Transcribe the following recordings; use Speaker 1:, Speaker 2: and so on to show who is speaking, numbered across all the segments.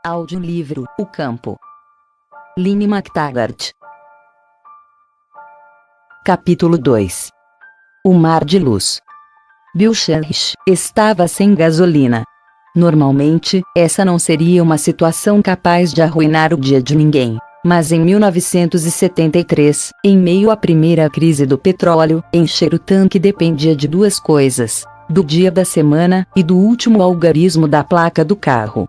Speaker 1: Audiolivro O Campo. Lynne McTaggart. Capítulo 2. O Mar de Luz. Bill Church estava sem gasolina. Normalmente, essa não seria uma situação capaz de arruinar o dia de ninguém. Mas em 1973, em meio à primeira crise do petróleo, encher o tanque dependia de duas coisas: do dia da semana e do último algarismo da placa do carro.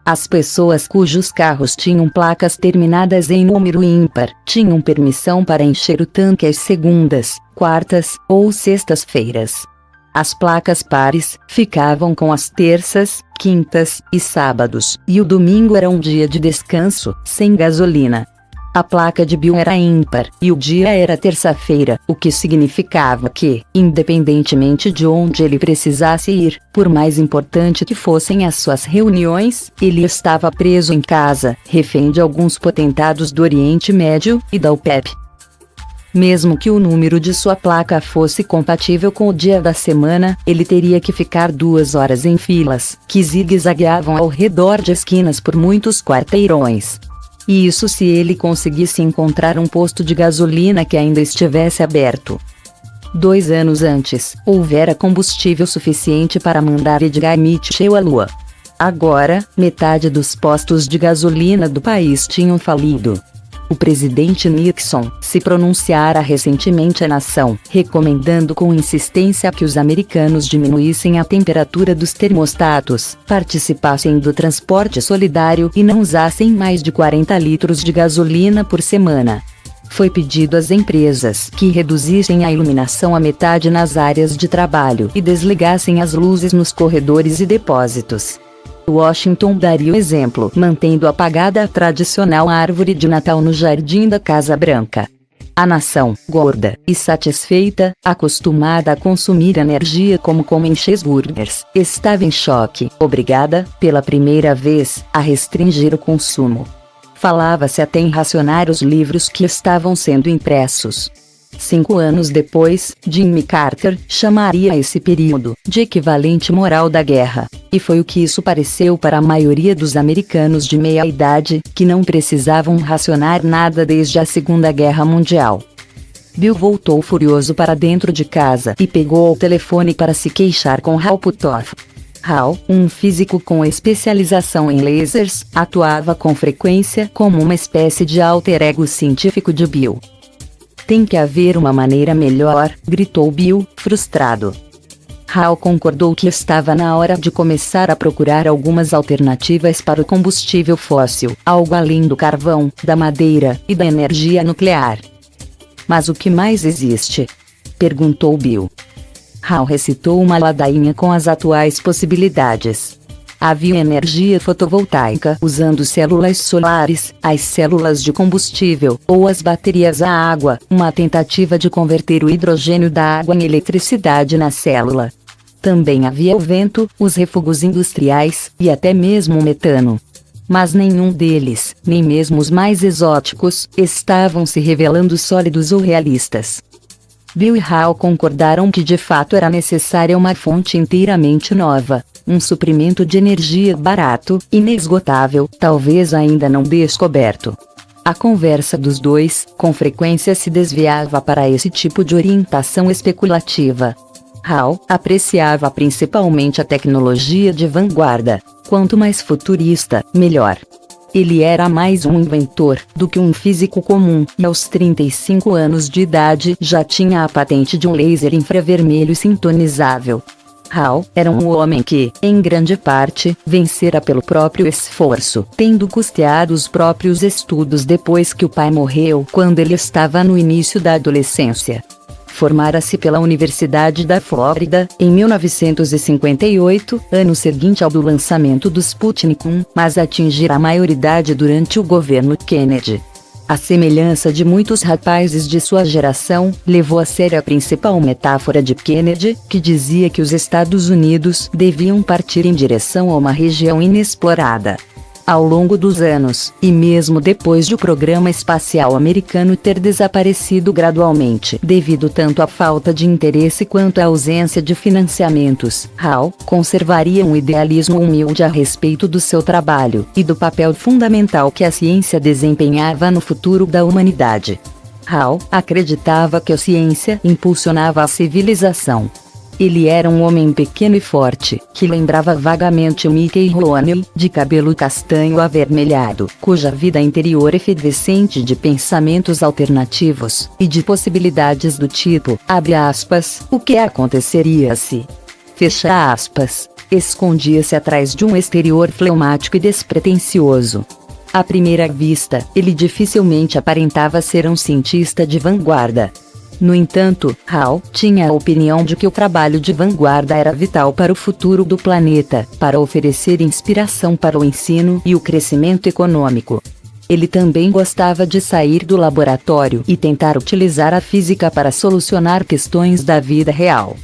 Speaker 1: As pessoas cujos carros tinham placas terminadas em número ímpar tinham permissão para encher o tanque às segundas, quartas ou sextas-feiras. As placas pares ficavam com as terças, quintas e sábados, e o domingo era um dia de descanso, sem gasolina. A placa de Bill era ímpar, e o dia era terça-feira, o que significava que, independentemente de onde ele precisasse ir, por mais importante que fossem as suas reuniões, ele estava preso em casa, refém de alguns potentados do Oriente Médio e da OPEP. Mesmo que o número de sua placa fosse compatível com o dia da semana, ele teria que ficar 2 horas em filas, que zigue-zagueavam ao redor de esquinas por muitos quarteirões. E isso se ele conseguisse encontrar um posto de gasolina que ainda estivesse aberto. 2 anos antes, houvera combustível suficiente para mandar Edgar Mitchell à Lua. Agora, metade dos postos de gasolina do país tinham falido. O presidente Nixon se pronunciara recentemente à nação, recomendando com insistência que os americanos diminuíssem a temperatura dos termostatos, participassem do transporte solidário e não usassem mais de 40 litros de gasolina por semana. Foi pedido às empresas que reduzissem a iluminação à metade nas áreas de trabalho e desligassem as luzes nos corredores e depósitos. Washington daria o exemplo, mantendo apagada a tradicional árvore de Natal no jardim da Casa Branca. A nação, gorda e satisfeita, acostumada a consumir energia como comem cheeseburgers, estava em choque, obrigada, pela primeira vez, a restringir o consumo. Falava-se até em racionar os livros que estavam sendo impressos. 5 anos depois, Jimmy Carter chamaria esse período de equivalente moral da guerra. E foi o que isso pareceu para a maioria dos americanos de meia-idade, que não precisavam racionar nada desde a Segunda Guerra Mundial. Bill voltou furioso para dentro de casa e pegou o telefone para se queixar com Hal Puthoff. Hal, um físico com especialização em lasers, atuava com frequência como uma espécie de alter ego científico de Bill. "Tem que haver uma maneira melhor", gritou Bill, frustrado. Hal concordou que estava na hora de começar a procurar algumas alternativas para o combustível fóssil, algo além do carvão, da madeira e da energia nuclear. "Mas o que mais existe?", perguntou Bill. Hal recitou uma ladainha com as atuais possibilidades. Havia energia fotovoltaica usando células solares, as células de combustível, ou as baterias à água, uma tentativa de converter o hidrogênio da água em eletricidade na célula. Também havia o vento, os refugos industriais, e até mesmo o metano. Mas nenhum deles, nem mesmo os mais exóticos, estavam se revelando sólidos ou realistas. Bill e Hal concordaram que de fato era necessária uma fonte inteiramente nova. Um suprimento de energia barato, inesgotável, talvez ainda não descoberto. A conversa dos dois, com frequência, se desviava para esse tipo de orientação especulativa. Hal apreciava principalmente a tecnologia de vanguarda. Quanto mais futurista, melhor. Ele era mais um inventor do que um físico comum, e aos 35 anos de idade já tinha a patente de um laser infravermelho sintonizável. Hal era um homem que, em grande parte, vencera pelo próprio esforço, tendo custeado os próprios estudos depois que o pai morreu quando ele estava no início da adolescência. Formara-se pela Universidade da Flórida, em 1958, ano seguinte ao do lançamento do Sputnik 1, mas atingira a maioridade durante o governo Kennedy. À semelhança de muitos rapazes de sua geração, levou a sério a principal metáfora de Kennedy, que dizia que os Estados Unidos deviam partir em direção a uma região inexplorada. ao longo dos anos, e mesmo depois de o programa espacial americano ter desaparecido gradualmente devido tanto à falta de interesse quanto à ausência de financiamentos, Hall conservaria um idealismo humilde a respeito do seu trabalho e do papel fundamental que a ciência desempenhava no futuro da humanidade. Hall acreditava que a ciência impulsionava a civilização. Ele era um homem pequeno e forte, que lembrava vagamente Mickey Rooney, de cabelo castanho avermelhado, cuja vida interior efervescente de pensamentos alternativos, e de possibilidades do tipo, abre aspas, o que aconteceria se... fecha aspas, escondia-se atrás de um exterior fleumático e despretensioso. À primeira vista, ele dificilmente aparentava ser um cientista de vanguarda. No entanto, Hall tinha a opinião de que o trabalho de vanguarda era vital para o futuro do planeta, para oferecer inspiração para o ensino e o crescimento econômico. Ele também gostava de sair do laboratório e tentar utilizar a física para solucionar questões da vida real.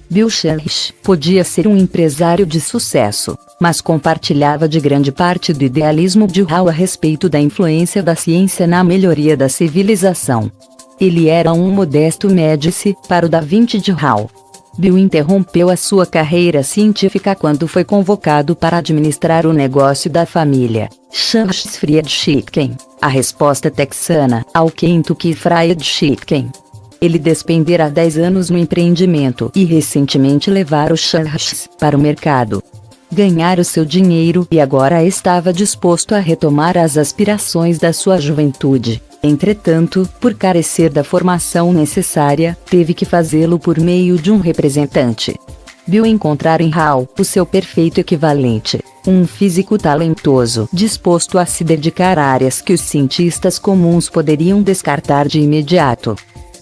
Speaker 1: Bill Sherrish podia ser um empresário de sucesso, mas compartilhava de grande parte do idealismo de Hall a respeito da influência da ciência na melhoria da civilização. Ele era um modesto médici para o Da Vinci de Hall. Bill interrompeu a sua carreira científica quando foi convocado para administrar o negócio da família, Sherrish Fried Chicken, a resposta texana ao Kentucky Fried Chicken. Ele despendera 10 anos no empreendimento e recentemente levara os Sherrishs para o mercado. Ganhara o seu dinheiro e agora estava disposto a retomar as aspirações da sua juventude. Entretanto, por carecer da formação necessária, teve que fazê-lo por meio de um representante. Bill encontrara em Hall o seu perfeito equivalente, um físico talentoso, disposto a se dedicar a áreas que os cientistas comuns poderiam descartar de imediato.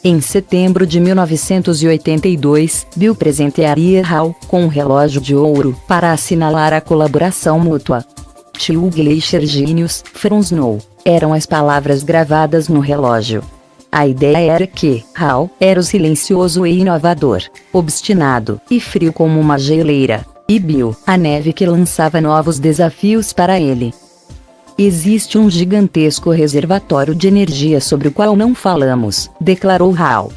Speaker 1: Em setembro de 1982, Bill presentearia Hall com um relógio de ouro para assinalar a colaboração mútua. "To Glacier Genius from Snow" eram as palavras gravadas no relógio. A ideia era que Hall era o silencioso e inovador, obstinado e frio como uma geleira, e Bill, a neve que lançava novos desafios para ele. "Existe um gigantesco reservatório de energia sobre o qual não falamos", declarou Hall.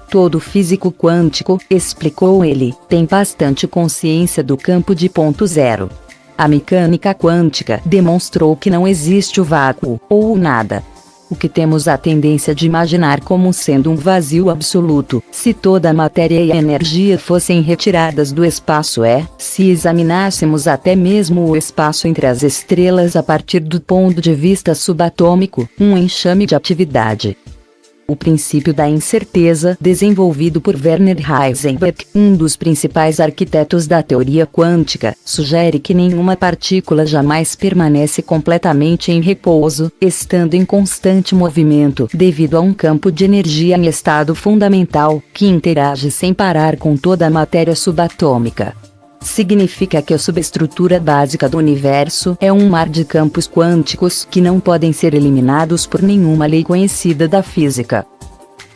Speaker 1: "Todo físico quântico", explicou ele, "tem bastante consciência do campo de ponto zero. A mecânica quântica demonstrou que não existe o vácuo, ou o nada. O que temos a tendência de imaginar como sendo um vazio absoluto, se toda a matéria e a energia fossem retiradas do espaço se examinássemos até mesmo o espaço entre as estrelas a partir do ponto de vista subatômico, um enxame de atividade. O princípio da incerteza, desenvolvido por Werner Heisenberg, um dos principais arquitetos da teoria quântica, sugere que nenhuma partícula jamais permanece completamente em repouso, estando em constante movimento devido a um campo de energia em estado fundamental, que interage sem parar com toda a matéria subatômica. Significa que a subestrutura básica do universo é um mar de campos quânticos que não podem ser eliminados por nenhuma lei conhecida da física.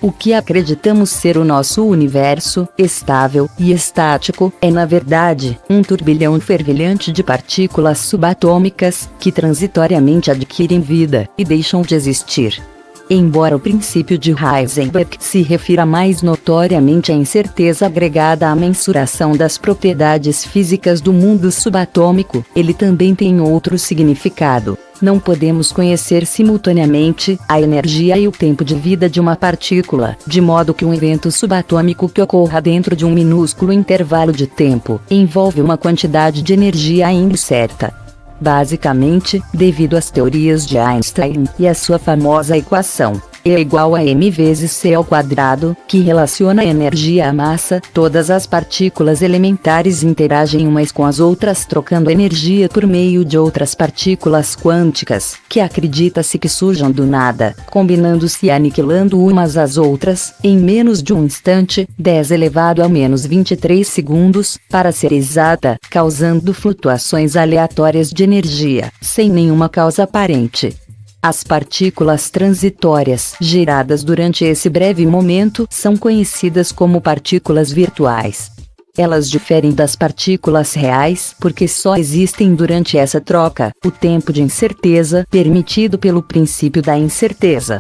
Speaker 1: O que acreditamos ser o nosso universo, estável e estático, é na verdade, um turbilhão fervilhante de partículas subatômicas, que transitoriamente adquirem vida e deixam de existir. Embora o princípio de Heisenberg se refira mais notoriamente à incerteza agregada à mensuração das propriedades físicas do mundo subatômico, ele também tem outro significado. Não podemos conhecer simultaneamente a energia e o tempo de vida de uma partícula, de modo que um evento subatômico que ocorra dentro de um minúsculo intervalo de tempo envolve uma quantidade de energia ainda incerta. Basicamente, devido às teorias de Einstein e à sua famosa equação, E é igual a m vezes c ao quadrado, que relaciona a energia à massa, todas as partículas elementares interagem umas com as outras trocando energia por meio de outras partículas quânticas, que acredita-se que surjam do nada, combinando-se e aniquilando umas às outras, em menos de um instante, 10 elevado a menos 23 segundos, para ser exata, causando flutuações aleatórias de energia, sem nenhuma causa aparente. As partículas transitórias geradas durante esse breve momento são conhecidas como partículas virtuais. Elas diferem das partículas reais porque só existem durante essa troca, o tempo de incerteza permitido pelo princípio da incerteza.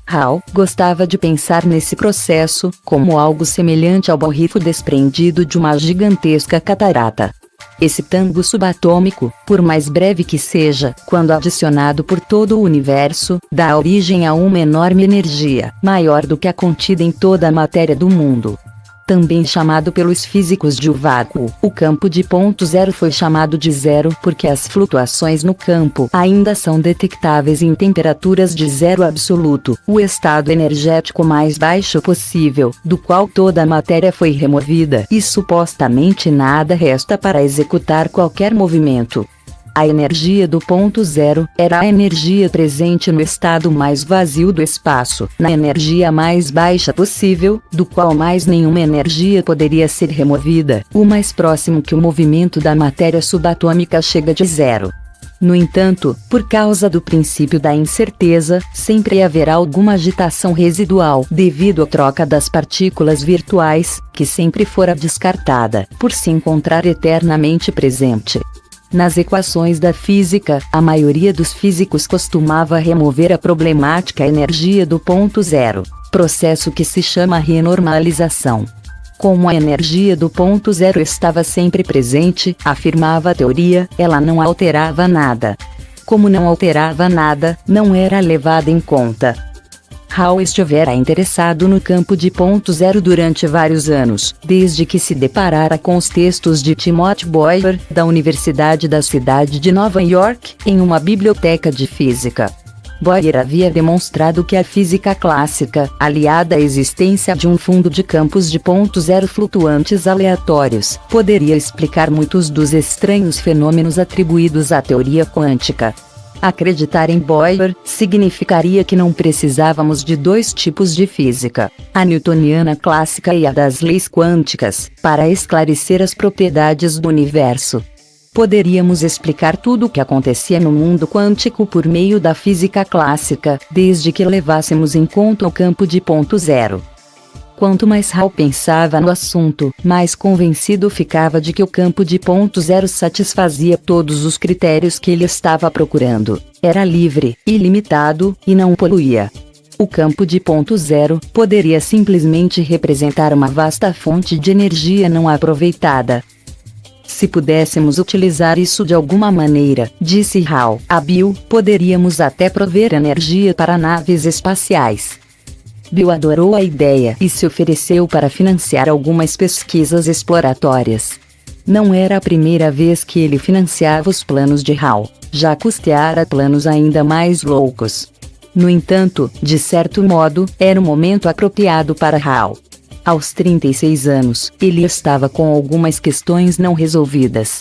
Speaker 1: Hall gostava de pensar nesse processo como algo semelhante ao borrifo desprendido de uma gigantesca catarata. Esse tango subatômico, por mais breve que seja, quando adicionado por todo o universo, dá origem a uma enorme energia, maior do que a contida em toda a matéria do mundo. Também chamado pelos físicos de o vácuo, o campo de ponto zero foi chamado de zero porque as flutuações no campo ainda são detectáveis em temperaturas de zero absoluto, o estado energético mais baixo possível, do qual toda a matéria foi removida e supostamente nada resta para executar qualquer movimento. A energia do ponto zero era a energia presente no estado mais vazio do espaço, na energia mais baixa possível, do qual mais nenhuma energia poderia ser removida, o mais próximo que o movimento da matéria subatômica chega de zero. No entanto, por causa do princípio da incerteza, sempre haverá alguma agitação residual devido à troca das partículas virtuais, que sempre fora descartada, por se encontrar eternamente presente. Nas equações da física, a maioria dos físicos costumava remover a problemática energia do ponto zero, processo que se chama renormalização. Como a energia do ponto zero estava sempre presente, afirmava a teoria, ela não alterava nada. Como não alterava nada, não era levada em conta. Hall estivera interessado no campo de ponto zero durante vários anos, desde que se deparara com os textos de Timothy Boyer, da Universidade da Cidade de Nova York, em uma biblioteca de física. Boyer havia demonstrado que a física clássica, aliada à existência de um fundo de campos de ponto zero flutuantes aleatórios, poderia explicar muitos dos estranhos fenômenos atribuídos à teoria quântica. Acreditar em Boyer significaria que não precisávamos de dois tipos de física, a newtoniana clássica e a das leis quânticas, para esclarecer as propriedades do universo. Poderíamos explicar tudo o que acontecia no mundo quântico por meio da física clássica, desde que levássemos em conta o campo de ponto zero. Quanto mais Hall pensava no assunto, mais convencido ficava de que o campo de ponto zero satisfazia todos os critérios que ele estava procurando. Era livre, ilimitado, e não poluía. O campo de ponto zero poderia simplesmente representar uma vasta fonte de energia não aproveitada. Se pudéssemos utilizar isso de alguma maneira, disse Hall, Bill, poderíamos até prover energia para naves espaciais. Bill adorou a ideia e se ofereceu para financiar algumas pesquisas exploratórias. Não era a primeira vez que ele financiava os planos de Hall, já custeara planos ainda mais loucos. No entanto, de certo modo, era o momento apropriado para Hall. Aos 36 anos, ele estava com algumas questões não resolvidas.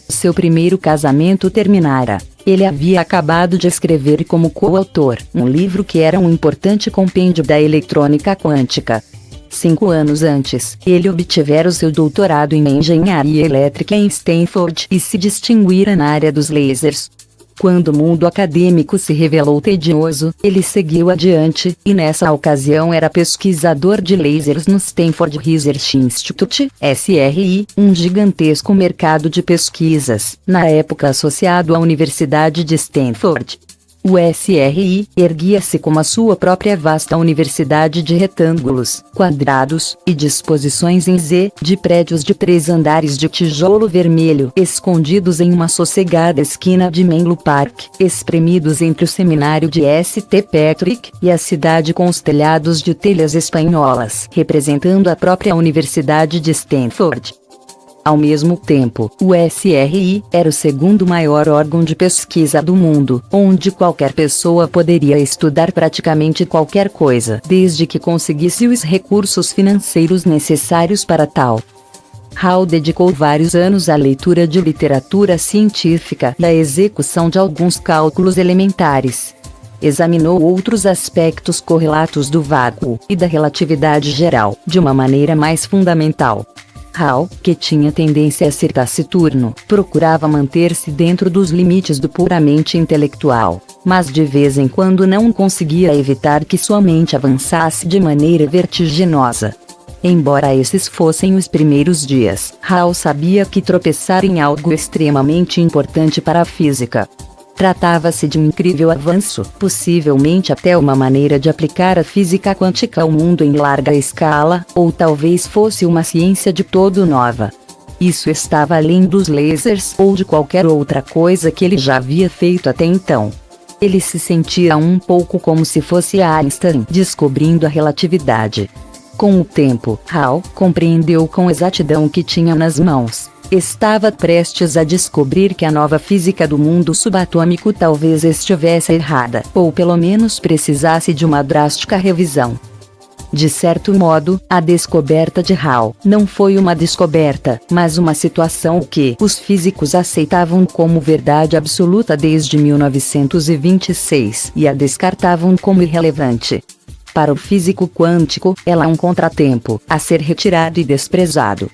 Speaker 1: Seu primeiro casamento terminara. Ele havia acabado de escrever como coautor um livro que era um importante compêndio da eletrônica quântica. 5 anos antes, ele obtivera o seu doutorado em engenharia elétrica em Stanford e se distinguira na área dos lasers. Quando o mundo acadêmico se revelou tedioso, ele seguiu adiante, e nessa ocasião era pesquisador de lasers no Stanford Research Institute, SRI, um gigantesco mercado de pesquisas, na época associado à Universidade de Stanford. O SRI erguia-se como a sua própria vasta universidade de retângulos, quadrados, e disposições em Z, de prédios de 3 andares de tijolo vermelho, escondidos em uma sossegada esquina de Menlo Park, espremidos entre o seminário de St. Patrick, e a cidade com os telhados de telhas espanholas, representando a própria Universidade de Stanford. Ao mesmo tempo, o SRI era o segundo maior órgão de pesquisa do mundo, onde qualquer pessoa poderia estudar praticamente qualquer coisa, desde que conseguisse os recursos financeiros necessários para tal. Hall dedicou vários anos à leitura de literatura científica e à execução de alguns cálculos elementares. Examinou outros aspectos correlatos do vácuo e da relatividade geral, de uma maneira mais fundamental. Hall, que tinha tendência a ser taciturno, procurava manter-se dentro dos limites do puramente intelectual, mas de vez em quando não conseguia evitar que sua mente avançasse de maneira vertiginosa. Embora esses fossem os primeiros dias, Hall sabia que tropeçara em algo extremamente importante para a física. Tratava-se de um incrível avanço, possivelmente até uma maneira de aplicar a física quântica ao mundo em larga escala, ou talvez fosse uma ciência de todo nova. Isso estava além dos lasers ou de qualquer outra coisa que ele já havia feito até então. Ele se sentia um pouco como se fosse Einstein descobrindo a relatividade. Com o tempo, Hall compreendeu com exatidão o que tinha nas mãos. Estava prestes a descobrir que a nova física do mundo subatômico talvez estivesse errada, ou pelo menos precisasse de uma drástica revisão. De certo modo, a descoberta de Hall não foi uma descoberta, mas uma situação que os físicos aceitavam como verdade absoluta desde 1926 e a descartavam como irrelevante. Para o físico quântico, ela é um contratempo a ser retirado e desprezado.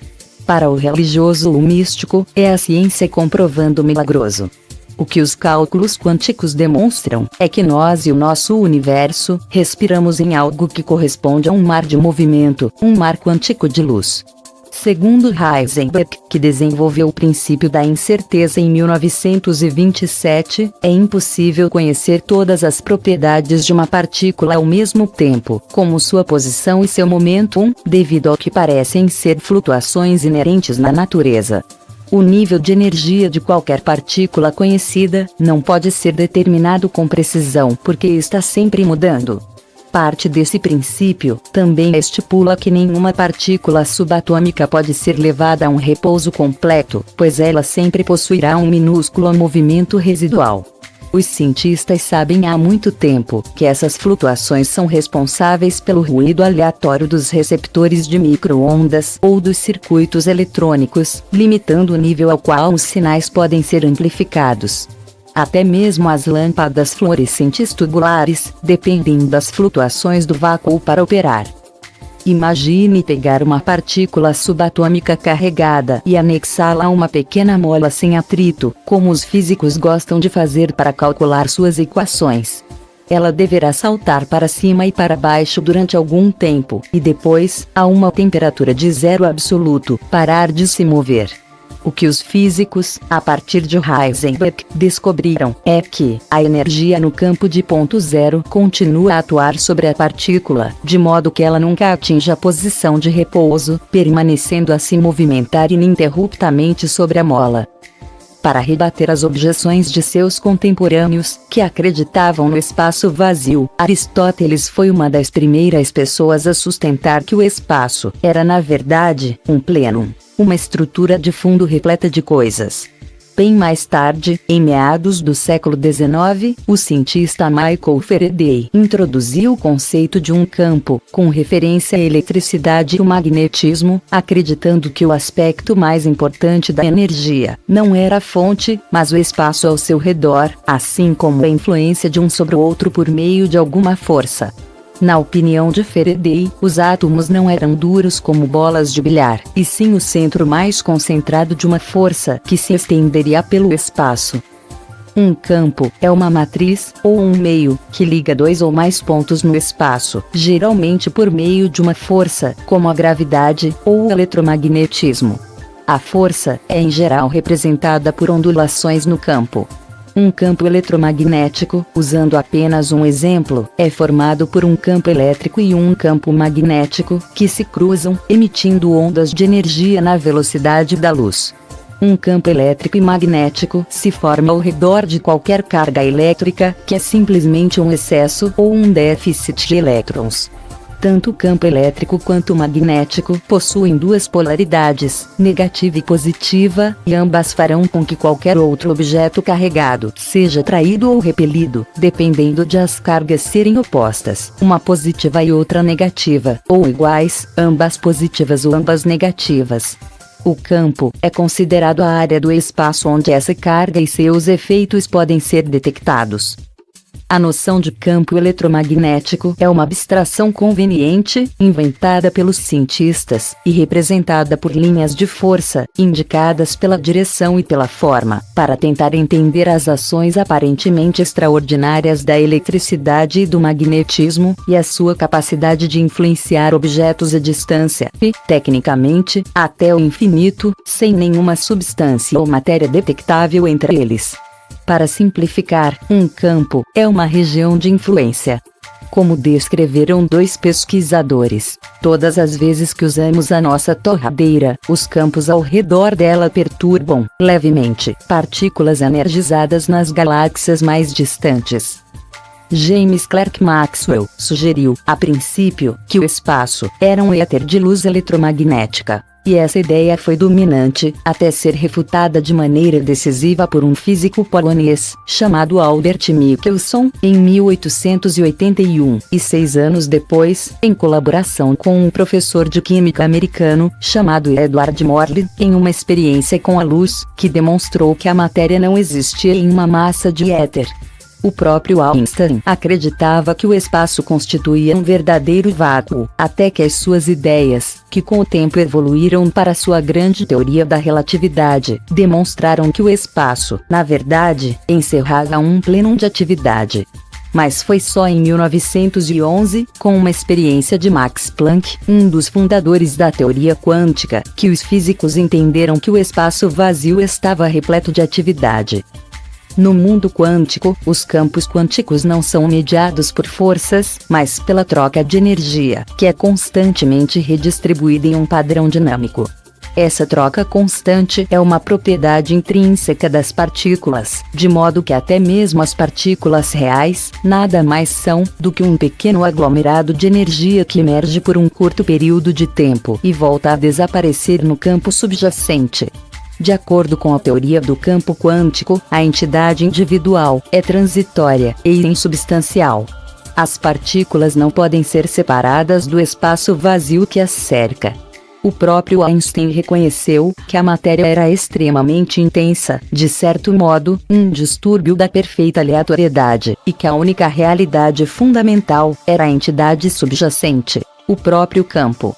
Speaker 1: Para o religioso ou místico, é a ciência comprovando o milagroso. O que os cálculos quânticos demonstram é que nós e o nosso universo respiramos em algo que corresponde a um mar de movimento, um mar quântico de luz. Segundo Heisenberg, que desenvolveu o princípio da incerteza em 1927, é impossível conhecer todas as propriedades de uma partícula ao mesmo tempo, como sua posição e seu momentum, devido ao que parecem ser flutuações inerentes na natureza. O nível de energia de qualquer partícula conhecida não pode ser determinado com precisão porque está sempre mudando. Parte desse princípio também estipula que nenhuma partícula subatômica pode ser levada a um repouso completo, pois ela sempre possuirá um minúsculo movimento residual. Os cientistas sabem há muito tempo que essas flutuações são responsáveis pelo ruído aleatório dos receptores de micro-ondas ou dos circuitos eletrônicos, limitando o nível ao qual os sinais podem ser amplificados. Até mesmo as lâmpadas fluorescentes tubulares dependem das flutuações do vácuo para operar. Imagine pegar uma partícula subatômica carregada e anexá-la a uma pequena mola sem atrito, como os físicos gostam de fazer para calcular suas equações. Ela deverá saltar para cima e para baixo durante algum tempo, e depois, a uma temperatura de zero absoluto, parar de se mover. O que os físicos, a partir de Heisenberg, descobriram é que a energia no campo de ponto zero continua a atuar sobre a partícula, de modo que ela nunca atinge a posição de repouso, permanecendo a se movimentar ininterruptamente sobre a mola. Para rebater as objeções de seus contemporâneos, que acreditavam no espaço vazio, Aristóteles foi uma das primeiras pessoas a sustentar que o espaço era na verdade um plenum, uma estrutura de fundo repleta de coisas. Bem mais tarde, em meados do século XIX, o cientista Michael Faraday introduziu o conceito de um campo, com referência à eletricidade e o magnetismo, acreditando que o aspecto mais importante da energia não era a fonte, mas o espaço ao seu redor, assim como a influência de um sobre o outro por meio de alguma força. Na opinião de Faraday, os átomos não eram duros como bolas de bilhar, e sim o centro mais concentrado de uma força que se estenderia pelo espaço. Um campo é uma matriz, ou um meio, que liga dois ou mais pontos no espaço, geralmente por meio de uma força, como a gravidade, ou o eletromagnetismo. A força é em geral representada por ondulações no campo. Um campo eletromagnético, usando apenas um exemplo, é formado por um campo elétrico e um campo magnético, que se cruzam, emitindo ondas de energia na velocidade da luz. Um campo elétrico e magnético se forma ao redor de qualquer carga elétrica, que é simplesmente um excesso ou um déficit de elétrons. Tanto o campo elétrico quanto o magnético possuem duas polaridades, negativa e positiva, e ambas farão com que qualquer outro objeto carregado seja atraído ou repelido, dependendo de as cargas serem opostas, uma positiva e outra negativa, ou iguais, ambas positivas ou ambas negativas. O campo é considerado a área do espaço onde essa carga e seus efeitos podem ser detectados. A noção de campo eletromagnético é uma abstração conveniente, inventada pelos cientistas, e representada por linhas de força, indicadas pela direção e pela forma, para tentar entender as ações aparentemente extraordinárias da eletricidade e do magnetismo, e a sua capacidade de influenciar objetos à distância, e, tecnicamente, até o infinito, sem nenhuma substância ou matéria detectável entre eles. Para simplificar, um campo é uma região de influência. Como descreveram dois pesquisadores, todas as vezes que usamos a nossa torradeira, os campos ao redor dela perturbam, levemente, partículas energizadas nas galáxias mais distantes. James Clerk Maxwell sugeriu, a princípio, que o espaço era um éter de luz eletromagnética. E essa ideia foi dominante, até ser refutada de maneira decisiva por um físico polonês, chamado Albert Michelson, em 1881, e 6 anos depois, em colaboração com um professor de química americano, chamado Edward Morley, em uma experiência com a luz, que demonstrou que a matéria não existia em uma massa de éter. O próprio Einstein acreditava que o espaço constituía um verdadeiro vácuo, até que as suas ideias, que com o tempo evoluíram para sua grande teoria da relatividade, demonstraram que o espaço, na verdade, encerrava um plenum de atividade. Mas foi só em 1911, com uma experiência de Max Planck, um dos fundadores da teoria quântica, que os físicos entenderam que o espaço vazio estava repleto de atividade. No mundo quântico, os campos quânticos não são mediados por forças, mas pela troca de energia, que é constantemente redistribuída em um padrão dinâmico. Essa troca constante é uma propriedade intrínseca das partículas, de modo que até mesmo as partículas reais, nada mais são do que um pequeno aglomerado de energia que emerge por um curto período de tempo e volta a desaparecer no campo subjacente. De acordo com a teoria do campo quântico, a entidade individual é transitória e insubstancial. As partículas não podem ser separadas do espaço vazio que as cerca. O próprio Einstein reconheceu que a matéria era extremamente intensa, de certo modo, um distúrbio da perfeita aleatoriedade, e que a única realidade fundamental era a entidade subjacente, o próprio campo.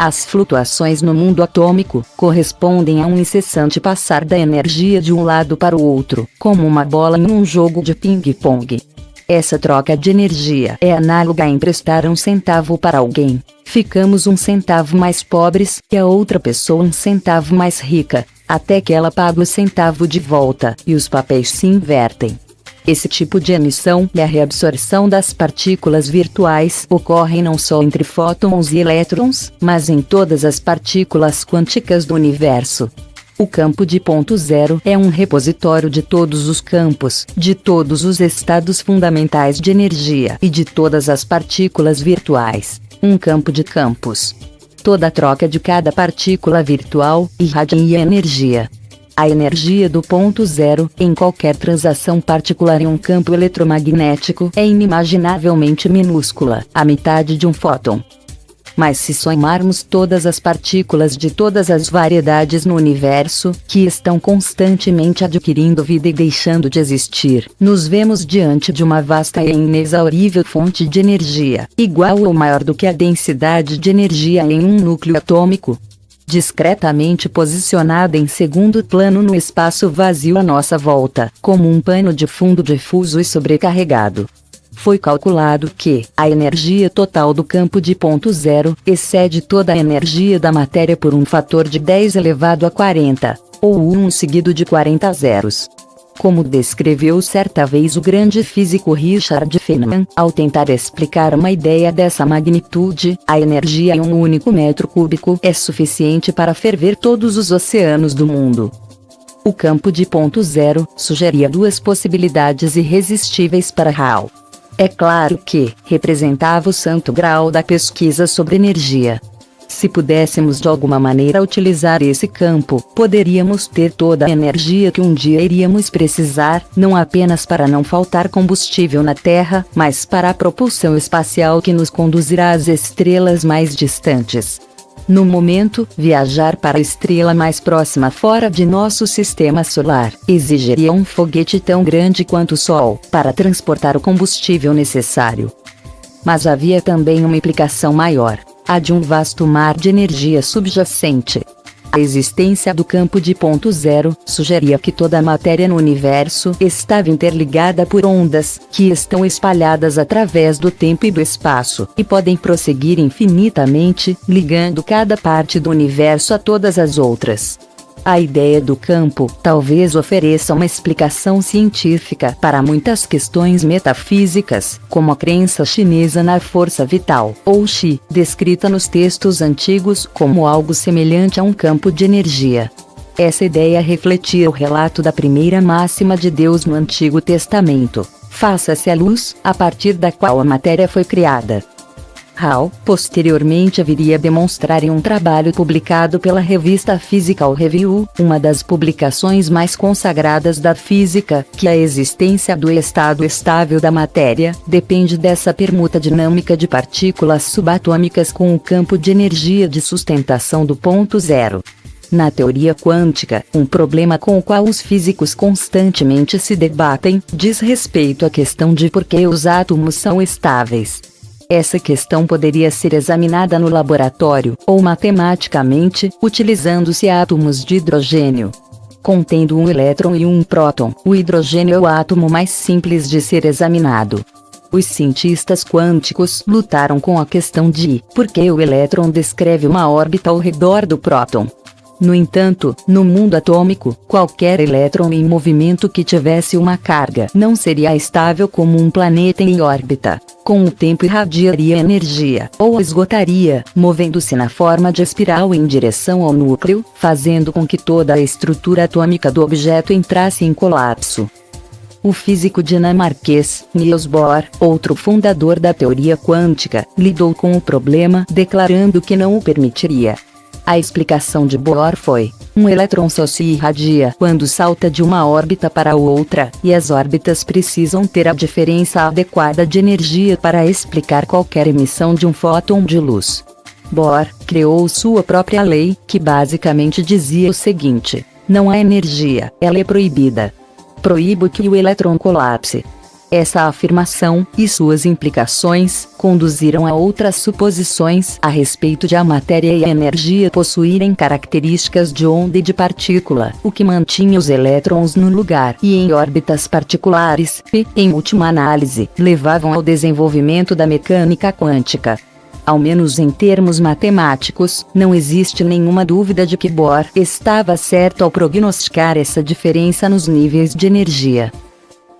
Speaker 1: As flutuações no mundo atômico correspondem a um incessante passar da energia de um lado para o outro, como uma bola em um jogo de ping-pong. Essa troca de energia é análoga a emprestar um centavo para alguém. Ficamos um centavo mais pobres e a outra pessoa um centavo mais rica, até que ela paga o centavo de volta e os papéis se invertem. Esse tipo de emissão e a reabsorção das partículas virtuais ocorrem não só entre fótons e elétrons, mas em todas as partículas quânticas do universo. O campo de ponto zero é um repositório de todos os campos, de todos os estados fundamentais de energia e de todas as partículas virtuais. Um campo de campos. Toda troca de cada partícula virtual irradia energia. A energia do ponto zero, em qualquer transação particular em um campo eletromagnético, é inimaginavelmente minúscula, a metade de um fóton. Mas se somarmos todas as partículas de todas as variedades no universo, que estão constantemente adquirindo vida e deixando de existir, nos vemos diante de uma vasta e inexaurível fonte de energia, igual ou maior do que a densidade de energia em um núcleo atômico. Discretamente posicionada em segundo plano no espaço vazio à nossa volta, como um pano de fundo difuso e sobrecarregado. Foi calculado que a energia total do campo de ponto zero excede toda a energia da matéria por um fator de 10 elevado a 40, ou 1 seguido de 40 zeros. Como descreveu certa vez o grande físico Richard Feynman, ao tentar explicar uma ideia dessa magnitude, a energia em um único metro cúbico é suficiente para ferver todos os oceanos do mundo. O campo de ponto zero sugeria duas possibilidades irresistíveis para Hall. É claro que representava o santo grau da pesquisa sobre energia. Se pudéssemos de alguma maneira utilizar esse campo, poderíamos ter toda a energia que um dia iríamos precisar, não apenas para não faltar combustível na Terra, mas para a propulsão espacial que nos conduzirá às estrelas mais distantes. No momento, viajar para a estrela mais próxima fora de nosso sistema solar exigiria um foguete tão grande quanto o Sol para transportar o combustível necessário. Mas havia também uma implicação maior, a de um vasto mar de energia subjacente. A existência do campo de ponto zero sugeria que toda a matéria no universo estava interligada por ondas, que estão espalhadas através do tempo e do espaço, e podem prosseguir infinitamente, ligando cada parte do universo a todas as outras. A ideia do campo talvez ofereça uma explicação científica para muitas questões metafísicas, como a crença chinesa na força vital, ou Qi, descrita nos textos antigos como algo semelhante a um campo de energia. Essa ideia refletia o relato da primeira máxima de Deus no Antigo Testamento: faça-se a luz, a partir da qual a matéria foi criada. Hall, posteriormente viria a demonstrar em um trabalho publicado pela revista Physical Review, uma das publicações mais consagradas da física, que a existência do estado estável da matéria depende dessa permuta dinâmica de partículas subatômicas com o campo de energia de sustentação do ponto zero. Na teoria quântica, um problema com o qual os físicos constantemente se debatem diz respeito à questão de por que os átomos são estáveis. Essa questão poderia ser examinada no laboratório, ou matematicamente, utilizando-se átomos de hidrogênio. Contendo um elétron e um próton, o hidrogênio é o átomo mais simples de ser examinado. Os cientistas quânticos lutaram com a questão de por que o elétron descreve uma órbita ao redor do próton. No entanto, no mundo atômico, qualquer elétron em movimento que tivesse uma carga não seria estável como um planeta em órbita. Com o tempo irradiaria energia, ou esgotaria, movendo-se na forma de espiral em direção ao núcleo, fazendo com que toda a estrutura atômica do objeto entrasse em colapso. O físico dinamarquês, Niels Bohr, outro fundador da teoria quântica, lidou com o problema declarando que não o permitiria. A explicação de Bohr foi: um elétron só se irradia quando salta de uma órbita para outra, e as órbitas precisam ter a diferença adequada de energia para explicar qualquer emissão de um fóton de luz. Bohr criou sua própria lei, que basicamente dizia o seguinte: não há energia, ela é proibida. Proíbo que o elétron colapse. Essa afirmação, e suas implicações, conduziram a outras suposições a respeito de a matéria e a energia possuírem características de onda e de partícula, o que mantinha os elétrons no lugar e em órbitas particulares, e, em última análise, levavam ao desenvolvimento da mecânica quântica. Ao menos em termos matemáticos, não existe nenhuma dúvida de que Bohr estava certo ao prognosticar essa diferença nos níveis de energia.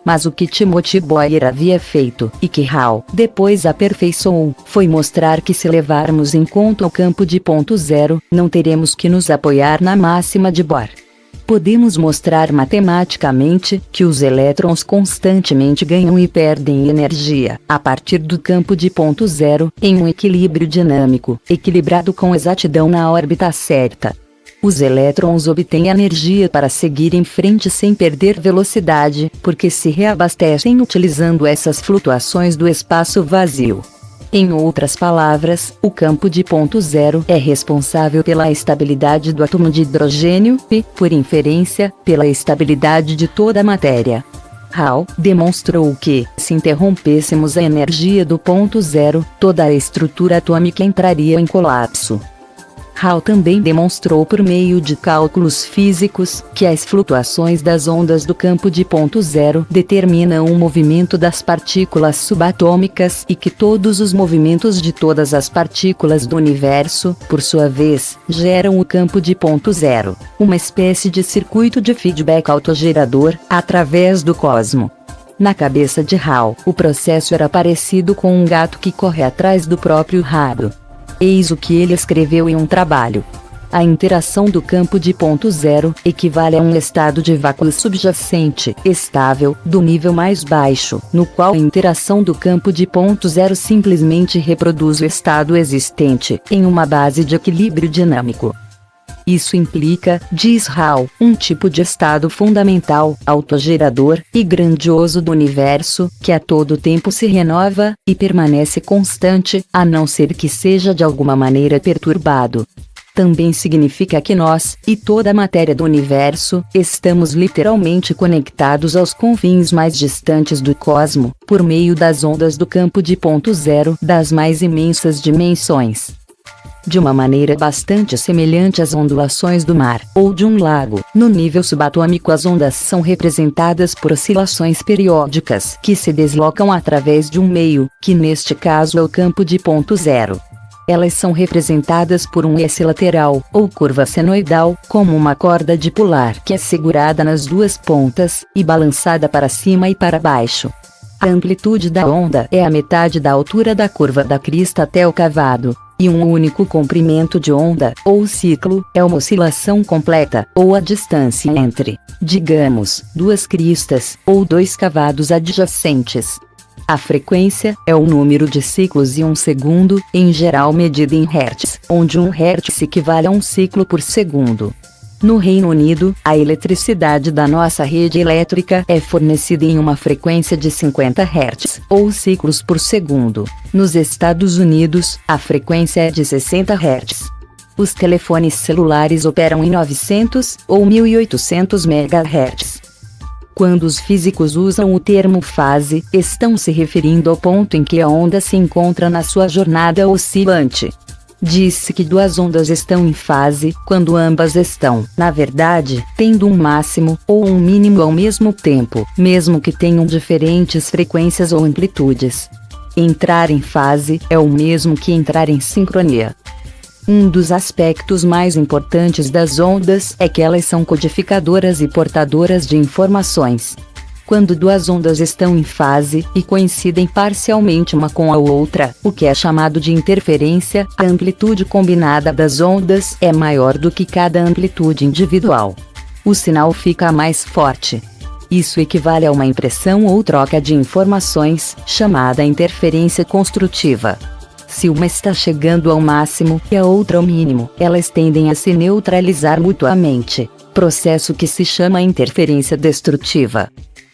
Speaker 1: Mas o que Timothy Boyer havia feito, e que Hall depois aperfeiçoou, foi mostrar que se levarmos em conta o campo de ponto zero, não teremos que nos apoiar na máxima de Bohr. Podemos mostrar matematicamente que os elétrons constantemente ganham e perdem energia, a partir do campo de ponto zero, em um equilíbrio dinâmico, equilibrado com exatidão na órbita certa. Os elétrons obtêm energia para seguir em frente sem perder velocidade, porque se reabastecem utilizando essas flutuações do espaço vazio. Em outras palavras, o campo de ponto zero é responsável pela estabilidade do átomo de hidrogênio e, por inferência, pela estabilidade de toda a matéria. Hall demonstrou que, se interrompêssemos a energia do ponto zero, toda a estrutura atômica entraria em colapso. Hall também demonstrou por meio de cálculos físicos, que as flutuações das ondas do campo de ponto zero determinam o movimento das partículas subatômicas e que todos os movimentos de todas as partículas do universo, por sua vez, geram o campo de ponto zero, uma espécie de circuito de feedback autogerador, através do cosmo. Na cabeça de Hall, o processo era parecido com um gato que corre atrás do próprio rabo. Eis o que ele escreveu em um trabalho. A interação do campo de ponto zero equivale a um estado de vácuo subjacente, estável, do nível mais baixo, no qual a interação do campo de ponto zero simplesmente reproduz o estado existente, em uma base de equilíbrio dinâmico. Isso implica, diz Hall, um tipo de estado fundamental, autogerador e grandioso do universo, que a todo tempo se renova e permanece constante, a não ser que seja de alguma maneira perturbado. Também significa que nós, e toda a matéria do universo, estamos literalmente conectados aos confins mais distantes do cosmo, por meio das ondas do campo de ponto zero das mais imensas dimensões. De uma maneira bastante semelhante às ondulações do mar, ou de um lago, no nível subatômico as ondas são representadas por oscilações periódicas que se deslocam através de um meio, que neste caso é o campo de ponto zero. Elas são representadas por um S lateral, ou curva senoidal, como uma corda dipolar que é segurada nas duas pontas, e balançada para cima e para baixo. A amplitude da onda é a metade da altura da curva da crista até o cavado, e um único comprimento de onda, ou ciclo, é uma oscilação completa, ou a distância entre, digamos, duas cristas, ou dois cavados adjacentes. A frequência é o número de ciclos em um segundo, em geral medida em hertz, onde um hertz equivale a um ciclo por segundo. No Reino Unido, a eletricidade da nossa rede elétrica é fornecida em uma frequência de 50 Hz, ou ciclos por segundo. Nos Estados Unidos, a frequência é de 60 Hz. Os telefones celulares operam em 900 ou 1800 MHz. Quando os físicos usam o termo fase, estão se referindo ao ponto em que a onda se encontra na sua jornada oscilante. Diz-se que duas ondas estão em fase, quando ambas estão, na verdade, tendo um máximo, ou um mínimo ao mesmo tempo, mesmo que tenham diferentes frequências ou amplitudes. Entrar em fase é o mesmo que entrar em sincronia. Um dos aspectos mais importantes das ondas é que elas são codificadoras e portadoras de informações. Quando duas ondas estão em fase e coincidem parcialmente uma com a outra, o que é chamado de interferência, a amplitude combinada das ondas é maior do que cada amplitude individual. O sinal fica mais forte. Isso equivale a uma impressão ou troca de informações, chamada interferência construtiva. Se uma está chegando ao máximo e a outra ao mínimo, elas tendem a se neutralizar mutuamente, processo que se chama interferência destrutiva.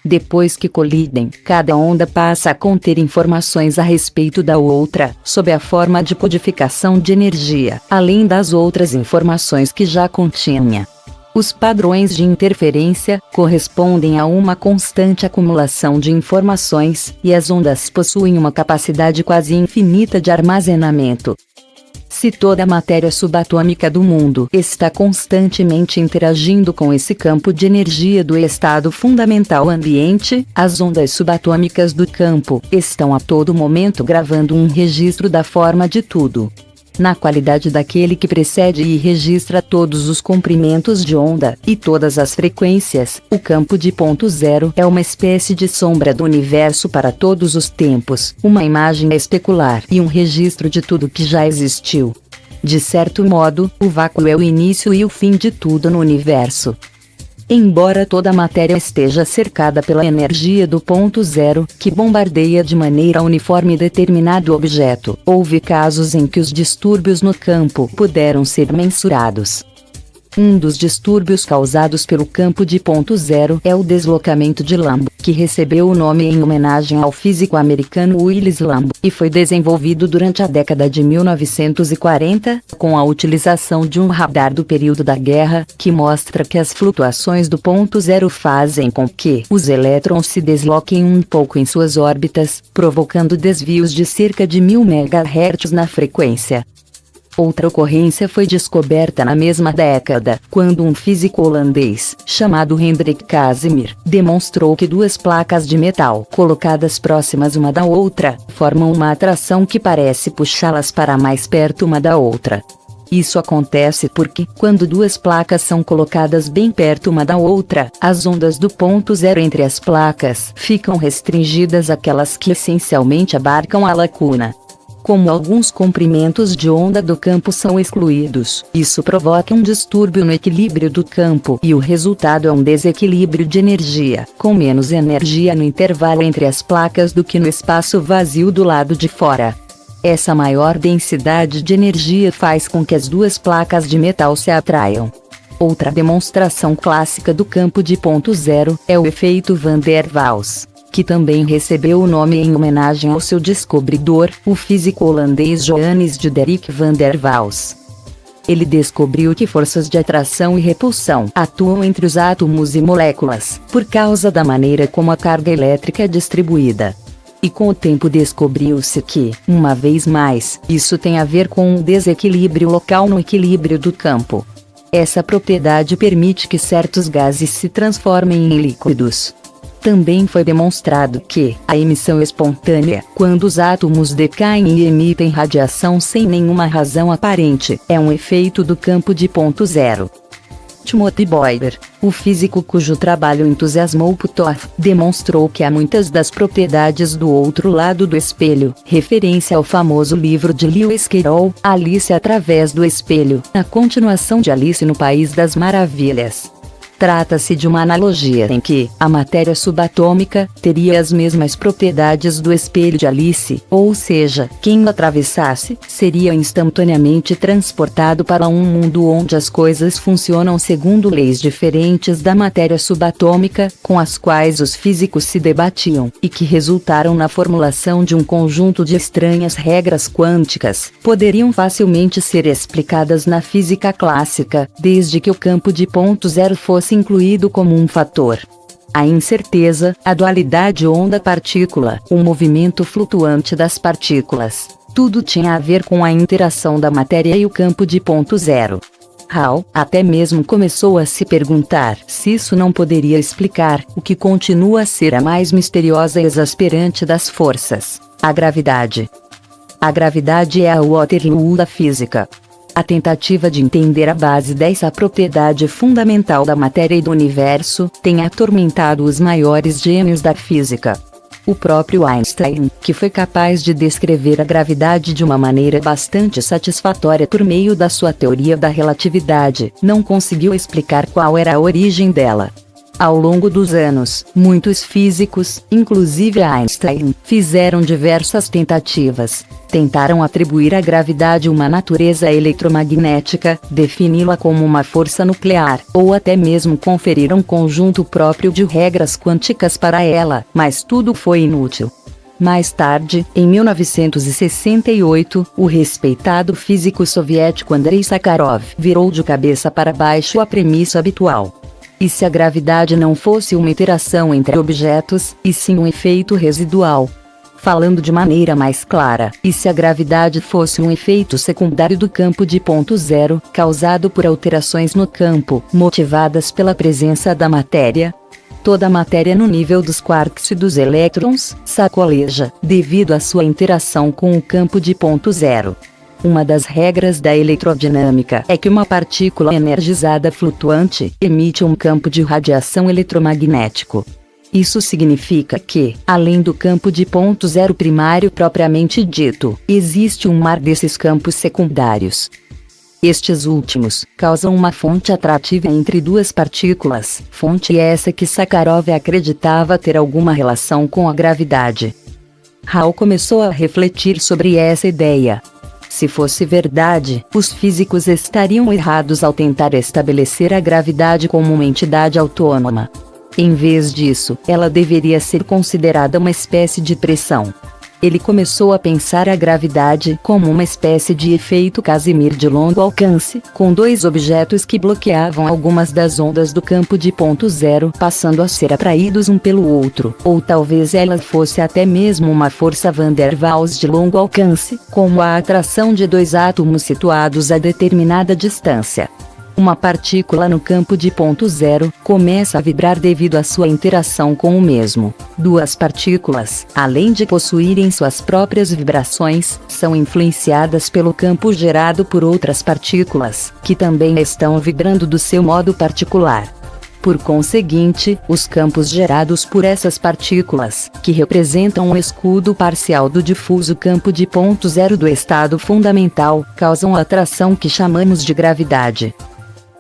Speaker 1: Depois que colidem, cada onda passa a conter informações a respeito da outra, sob a forma de codificação de energia, além das outras informações que já continha. Os padrões de interferência correspondem a uma constante acumulação de informações, e as ondas possuem uma capacidade quase infinita de armazenamento. Se toda a matéria subatômica do mundo está constantemente interagindo com esse campo de energia do estado fundamental ambiente, as ondas subatômicas do campo estão a todo momento gravando um registro da forma de tudo. Na qualidade daquele que precede e registra todos os comprimentos de onda, e todas as frequências, o campo de ponto zero é uma espécie de sombra do universo para todos os tempos, uma imagem especular e um registro de tudo que já existiu. De certo modo, o vácuo é o início e o fim de tudo no universo. Embora toda a matéria esteja cercada pela energia do ponto zero, que bombardeia de maneira uniforme determinado objeto, houve casos em que os distúrbios no campo puderam ser mensurados. Um dos distúrbios causados pelo campo de ponto zero é o deslocamento de Lambo, que recebeu o nome em homenagem ao físico americano Willis Lambo, e foi desenvolvido durante a década de 1940, com a utilização de um radar do período da guerra, que mostra que as flutuações do ponto zero fazem com que os elétrons se desloquem um pouco em suas órbitas, provocando desvios de cerca de 1000 MHz na frequência. Outra ocorrência foi descoberta na mesma década, quando um físico holandês, chamado Hendrik Casimir, demonstrou que duas placas de metal, colocadas próximas uma da outra, formam uma atração que parece puxá-las para mais perto uma da outra. Isso acontece porque, quando duas placas são colocadas bem perto uma da outra, as ondas do ponto zero entre as placas ficam restringidas àquelas que essencialmente abarcam a lacuna. Como alguns comprimentos de onda do campo são excluídos, isso provoca um distúrbio no equilíbrio do campo e o resultado é um desequilíbrio de energia, com menos energia no intervalo entre as placas do que no espaço vazio do lado de fora. Essa maior densidade de energia faz com que as duas placas de metal se atraiam. Outra demonstração clássica do campo de ponto zero é o efeito Van der Waals, que também recebeu o nome em homenagem ao seu descobridor, o físico holandês Johannes Diederik van der Waals. Ele descobriu que forças de atração e repulsão atuam entre os átomos e moléculas, por causa da maneira como a carga elétrica é distribuída. E com o tempo descobriu-se que, uma vez mais, isso tem a ver com um desequilíbrio local no equilíbrio do campo. Essa propriedade permite que certos gases se transformem em líquidos. Também foi demonstrado que a emissão espontânea, quando os átomos decaem e emitem radiação sem nenhuma razão aparente, é um efeito do campo de ponto zero. Timothy Boyer, o físico cujo trabalho entusiasmou Puthoff, demonstrou que há muitas das propriedades do outro lado do espelho, referência ao famoso livro de Lewis Carroll, Alice através do espelho, a continuação de Alice no País das Maravilhas. Trata-se de uma analogia em que a matéria subatômica teria as mesmas propriedades do espelho de Alice, ou seja, quem o atravessasse seria instantaneamente transportado para um mundo onde as coisas funcionam segundo leis diferentes da matéria subatômica, com as quais os físicos se debatiam, e que resultaram na formulação de um conjunto de estranhas regras quânticas, poderiam facilmente ser explicadas na física clássica, desde que o campo de ponto zero fosse incluído como um fator. A incerteza, a dualidade onda-partícula, o movimento flutuante das partículas, tudo tinha a ver com a interação da matéria e o campo de ponto zero. Hall até mesmo começou a se perguntar se isso não poderia explicar o que continua a ser a mais misteriosa e exasperante das forças, a gravidade. A gravidade é a Waterloo da física. A tentativa de entender a base dessa propriedade fundamental da matéria e do universo tem atormentado os maiores gênios da física. O próprio Einstein, que foi capaz de descrever a gravidade de uma maneira bastante satisfatória por meio da sua teoria da relatividade, não conseguiu explicar qual era a origem dela. Ao longo dos anos, muitos físicos, inclusive Einstein, fizeram diversas tentativas. Tentaram atribuir à gravidade uma natureza eletromagnética, defini-la como uma força nuclear, ou até mesmo conferir um conjunto próprio de regras quânticas para ela, mas tudo foi inútil. Mais tarde, em 1968, o respeitado físico soviético Andrei Sakharov virou de cabeça para baixo a premissa habitual. E se a gravidade não fosse uma interação entre objetos, e sim um efeito residual? Falando de maneira mais clara, e se a gravidade fosse um efeito secundário do campo de ponto zero, causado por alterações no campo, motivadas pela presença da matéria? Toda a matéria no nível dos quarks e dos elétrons sacoleja, devido à sua interação com o campo de ponto zero. Uma das regras da eletrodinâmica é que uma partícula energizada flutuante emite um campo de radiação eletromagnético. Isso significa que, além do campo de ponto zero primário propriamente dito, existe um mar desses campos secundários. Estes últimos causam uma fonte atrativa entre duas partículas, fonte essa que Sakharov acreditava ter alguma relação com a gravidade. Hall começou a refletir sobre essa ideia. Se fosse verdade, os físicos estariam errados ao tentar estabelecer a gravidade como uma entidade autônoma. Em vez disso, ela deveria ser considerada uma espécie de pressão. Ele começou a pensar a gravidade como uma espécie de efeito Casimir de longo alcance, com dois objetos que bloqueavam algumas das ondas do campo de ponto zero, passando a ser atraídos um pelo outro, ou talvez ela fosse até mesmo uma força Van der Waals de longo alcance, como a atração de dois átomos situados a determinada distância. Uma partícula no campo de ponto zero começa a vibrar devido à sua interação com o mesmo. Duas partículas, além de possuírem suas próprias vibrações, são influenciadas pelo campo gerado por outras partículas, que também estão vibrando do seu modo particular. Por conseguinte, os campos gerados por essas partículas, que representam o escudo parcial do difuso campo de ponto zero do estado fundamental, causam a atração que chamamos de gravidade.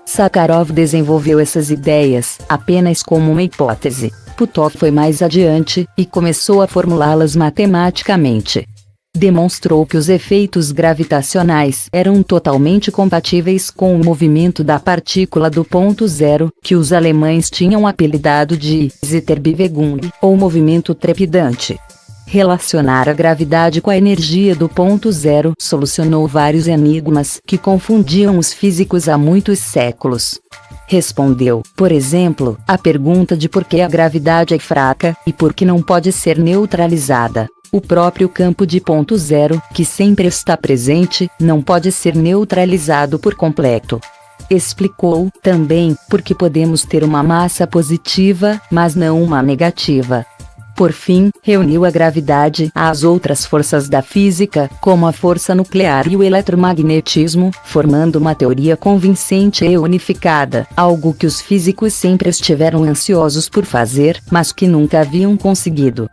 Speaker 1: Sakharov desenvolveu essas ideias apenas como uma hipótese. Puthoff foi mais adiante e começou a formulá-las matematicamente. Demonstrou que os efeitos gravitacionais eram totalmente compatíveis com o movimento da partícula do ponto zero, que os alemães tinham apelidado de Zitterbewegung, ou movimento trepidante. Relacionar a gravidade com a energia do ponto zero solucionou vários enigmas que confundiam os físicos há muitos séculos. Respondeu, por exemplo, a pergunta de por que a gravidade é fraca, e por que não pode ser neutralizada. O próprio campo de ponto zero, que sempre está presente, não pode ser neutralizado por completo. Explicou, também, porque podemos ter uma massa positiva, mas não uma negativa. Por fim, reuniu a gravidade às outras forças da física, como a força nuclear e o eletromagnetismo, formando uma teoria convincente e unificada, algo que os físicos sempre estiveram ansiosos por fazer, mas que nunca haviam conseguido.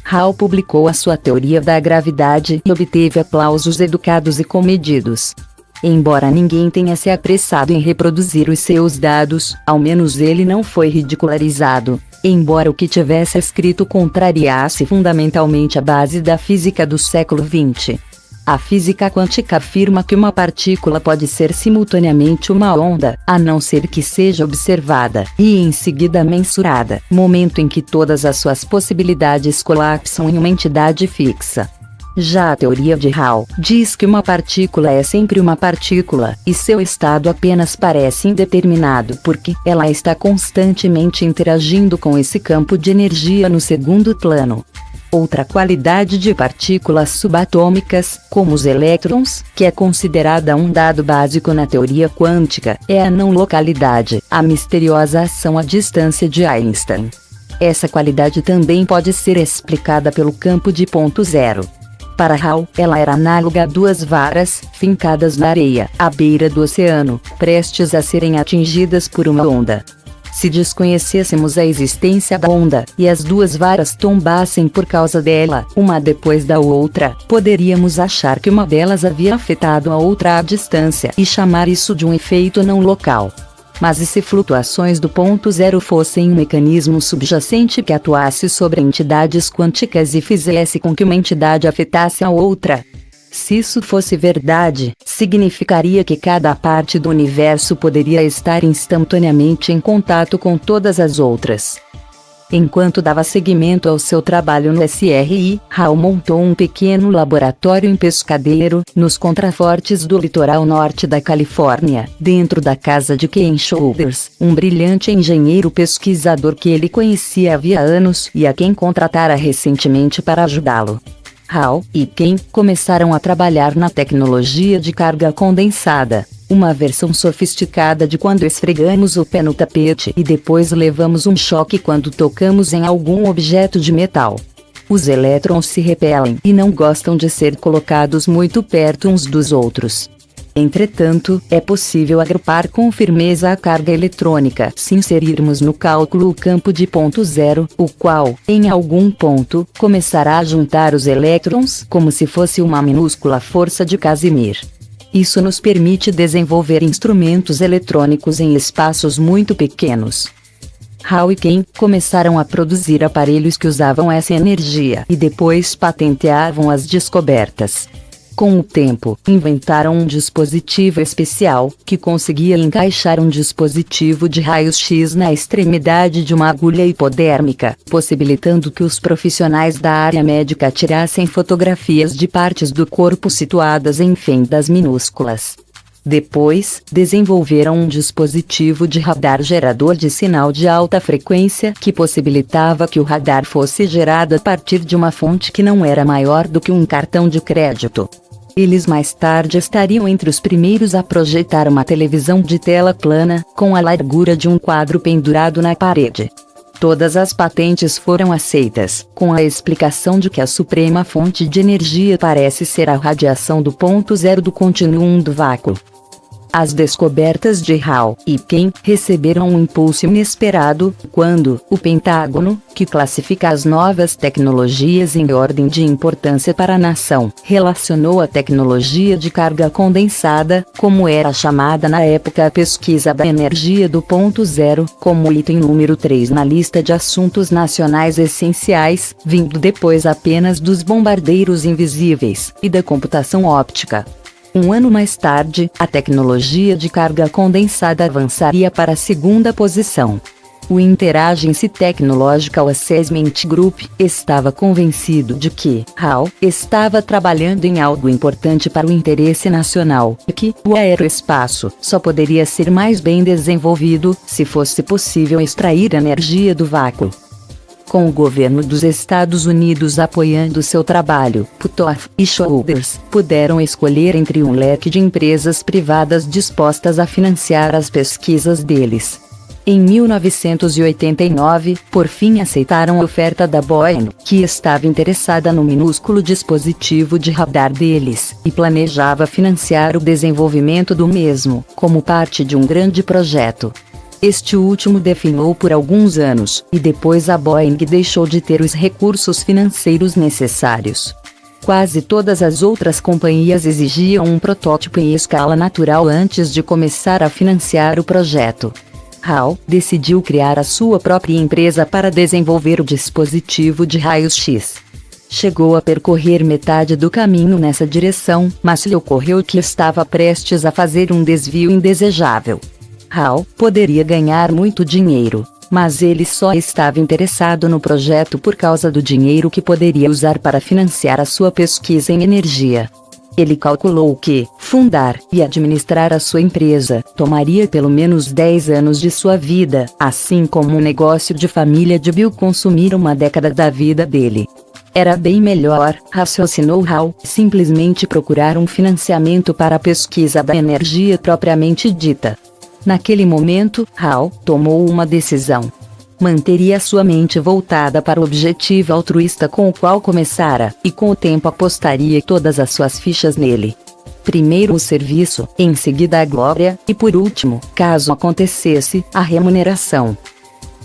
Speaker 1: Hall publicou a sua teoria da gravidade e obteve aplausos educados e comedidos. Embora ninguém tenha se apressado em reproduzir os seus dados, ao menos ele não foi ridicularizado. Embora o que tivesse escrito contrariasse fundamentalmente a base da física do século XX. A física quântica afirma que uma partícula pode ser simultaneamente uma onda, a não ser que seja observada, e em seguida mensurada, momento em que todas as suas possibilidades colapsam em uma entidade fixa. Já a teoria de Hall diz que uma partícula é sempre uma partícula, e seu estado apenas parece indeterminado porque ela está constantemente interagindo com esse campo de energia no segundo plano. Outra qualidade de partículas subatômicas, como os elétrons, que é considerada um dado básico na teoria quântica, é a não localidade, a misteriosa ação à distância de Einstein. Essa qualidade também pode ser explicada pelo campo de ponto zero. Para Hall, ela era análoga a duas varas, fincadas na areia, à beira do oceano, prestes a serem atingidas por uma onda. Se desconhecêssemos a existência da onda, e as duas varas tombassem por causa dela, uma depois da outra, poderíamos achar que uma delas havia afetado a outra à distância e chamar isso de um efeito não local. Mas e se flutuações do ponto zero fossem um mecanismo subjacente que atuasse sobre entidades quânticas e fizesse com que uma entidade afetasse a outra? Se isso fosse verdade, significaria que cada parte do universo poderia estar instantaneamente em contato com todas as outras. Enquanto dava seguimento ao seu trabalho no SRI, Hall montou um pequeno laboratório em Pescadeiro, nos contrafortes do litoral norte da Califórnia, dentro da casa de Ken Shoulders, um brilhante engenheiro pesquisador que ele conhecia havia anos e a quem contratara recentemente para ajudá-lo. Hall e Ken começaram a trabalhar na tecnologia de carga condensada, uma versão sofisticada de quando esfregamos o pé no tapete e depois levamos um choque quando tocamos em algum objeto de metal. Os elétrons se repelem e não gostam de ser colocados muito perto uns dos outros. Entretanto, é possível agrupar com firmeza a carga eletrônica se inserirmos no cálculo o campo de ponto zero, o qual, em algum ponto, começará a juntar os elétrons como se fosse uma minúscula força de Casimir. Isso nos permite desenvolver instrumentos eletrônicos em espaços muito pequenos. Hall e Ken começaram a produzir aparelhos que usavam essa energia e depois patenteavam as descobertas. Com o tempo, inventaram um dispositivo especial, que conseguia encaixar um dispositivo de raios-x na extremidade de uma agulha hipodérmica, possibilitando que os profissionais da área médica tirassem fotografias de partes do corpo situadas em fendas minúsculas. Depois, desenvolveram um dispositivo de radar gerador de sinal de alta frequência que possibilitava que o radar fosse gerado a partir de uma fonte que não era maior do que um cartão de crédito. Eles mais tarde estariam entre os primeiros a projetar uma televisão de tela plana, com a largura de um quadro pendurado na parede. Todas as patentes foram aceitas, com a explicação de que a suprema fonte de energia parece ser a radiação do ponto zero do continuum do vácuo. As descobertas de Hall e Ken receberam um impulso inesperado quando o Pentágono, que classifica as novas tecnologias em ordem de importância para a nação, relacionou a tecnologia de carga condensada, como era chamada na época a pesquisa da energia do ponto zero, como item número 3 na lista de assuntos nacionais essenciais, vindo depois apenas dos bombardeiros invisíveis e da computação óptica. Um ano mais tarde, a tecnologia de carga condensada avançaria para a segunda posição. O Interagency Technological Assessment Group estava convencido de que Hall estava trabalhando em algo importante para o interesse nacional e que o aeroespaço só poderia ser mais bem desenvolvido se fosse possível extrair energia do vácuo. Com o governo dos Estados Unidos apoiando seu trabalho, Puthoff e Shoulders puderam escolher entre um leque de empresas privadas dispostas a financiar as pesquisas deles. Em 1989, por fim aceitaram a oferta da Boeing, que estava interessada no minúsculo dispositivo de radar deles, e planejava financiar o desenvolvimento do mesmo, como parte de um grande projeto. Este último definhou por alguns anos, e depois a Boeing deixou de ter os recursos financeiros necessários. Quase todas as outras companhias exigiam um protótipo em escala natural antes de começar a financiar o projeto. Hall decidiu criar a sua própria empresa para desenvolver o dispositivo de raios-x. Chegou a percorrer metade do caminho nessa direção, mas lhe ocorreu que estava prestes a fazer um desvio indesejável. Hall poderia ganhar muito dinheiro, mas ele só estava interessado no projeto por causa do dinheiro que poderia usar para financiar a sua pesquisa em energia. Ele calculou que fundar e administrar a sua empresa tomaria pelo menos 10 anos de sua vida, assim como um negócio de família de Bill consumir uma década da vida dele. Era bem melhor, raciocinou Hall, simplesmente procurar um financiamento para a pesquisa da energia propriamente dita. Naquele momento, Hall tomou uma decisão. Manteria sua mente voltada para o objetivo altruísta com o qual começara, e com o tempo apostaria todas as suas fichas nele. Primeiro o serviço, em seguida a glória, e por último, caso acontecesse, a remuneração.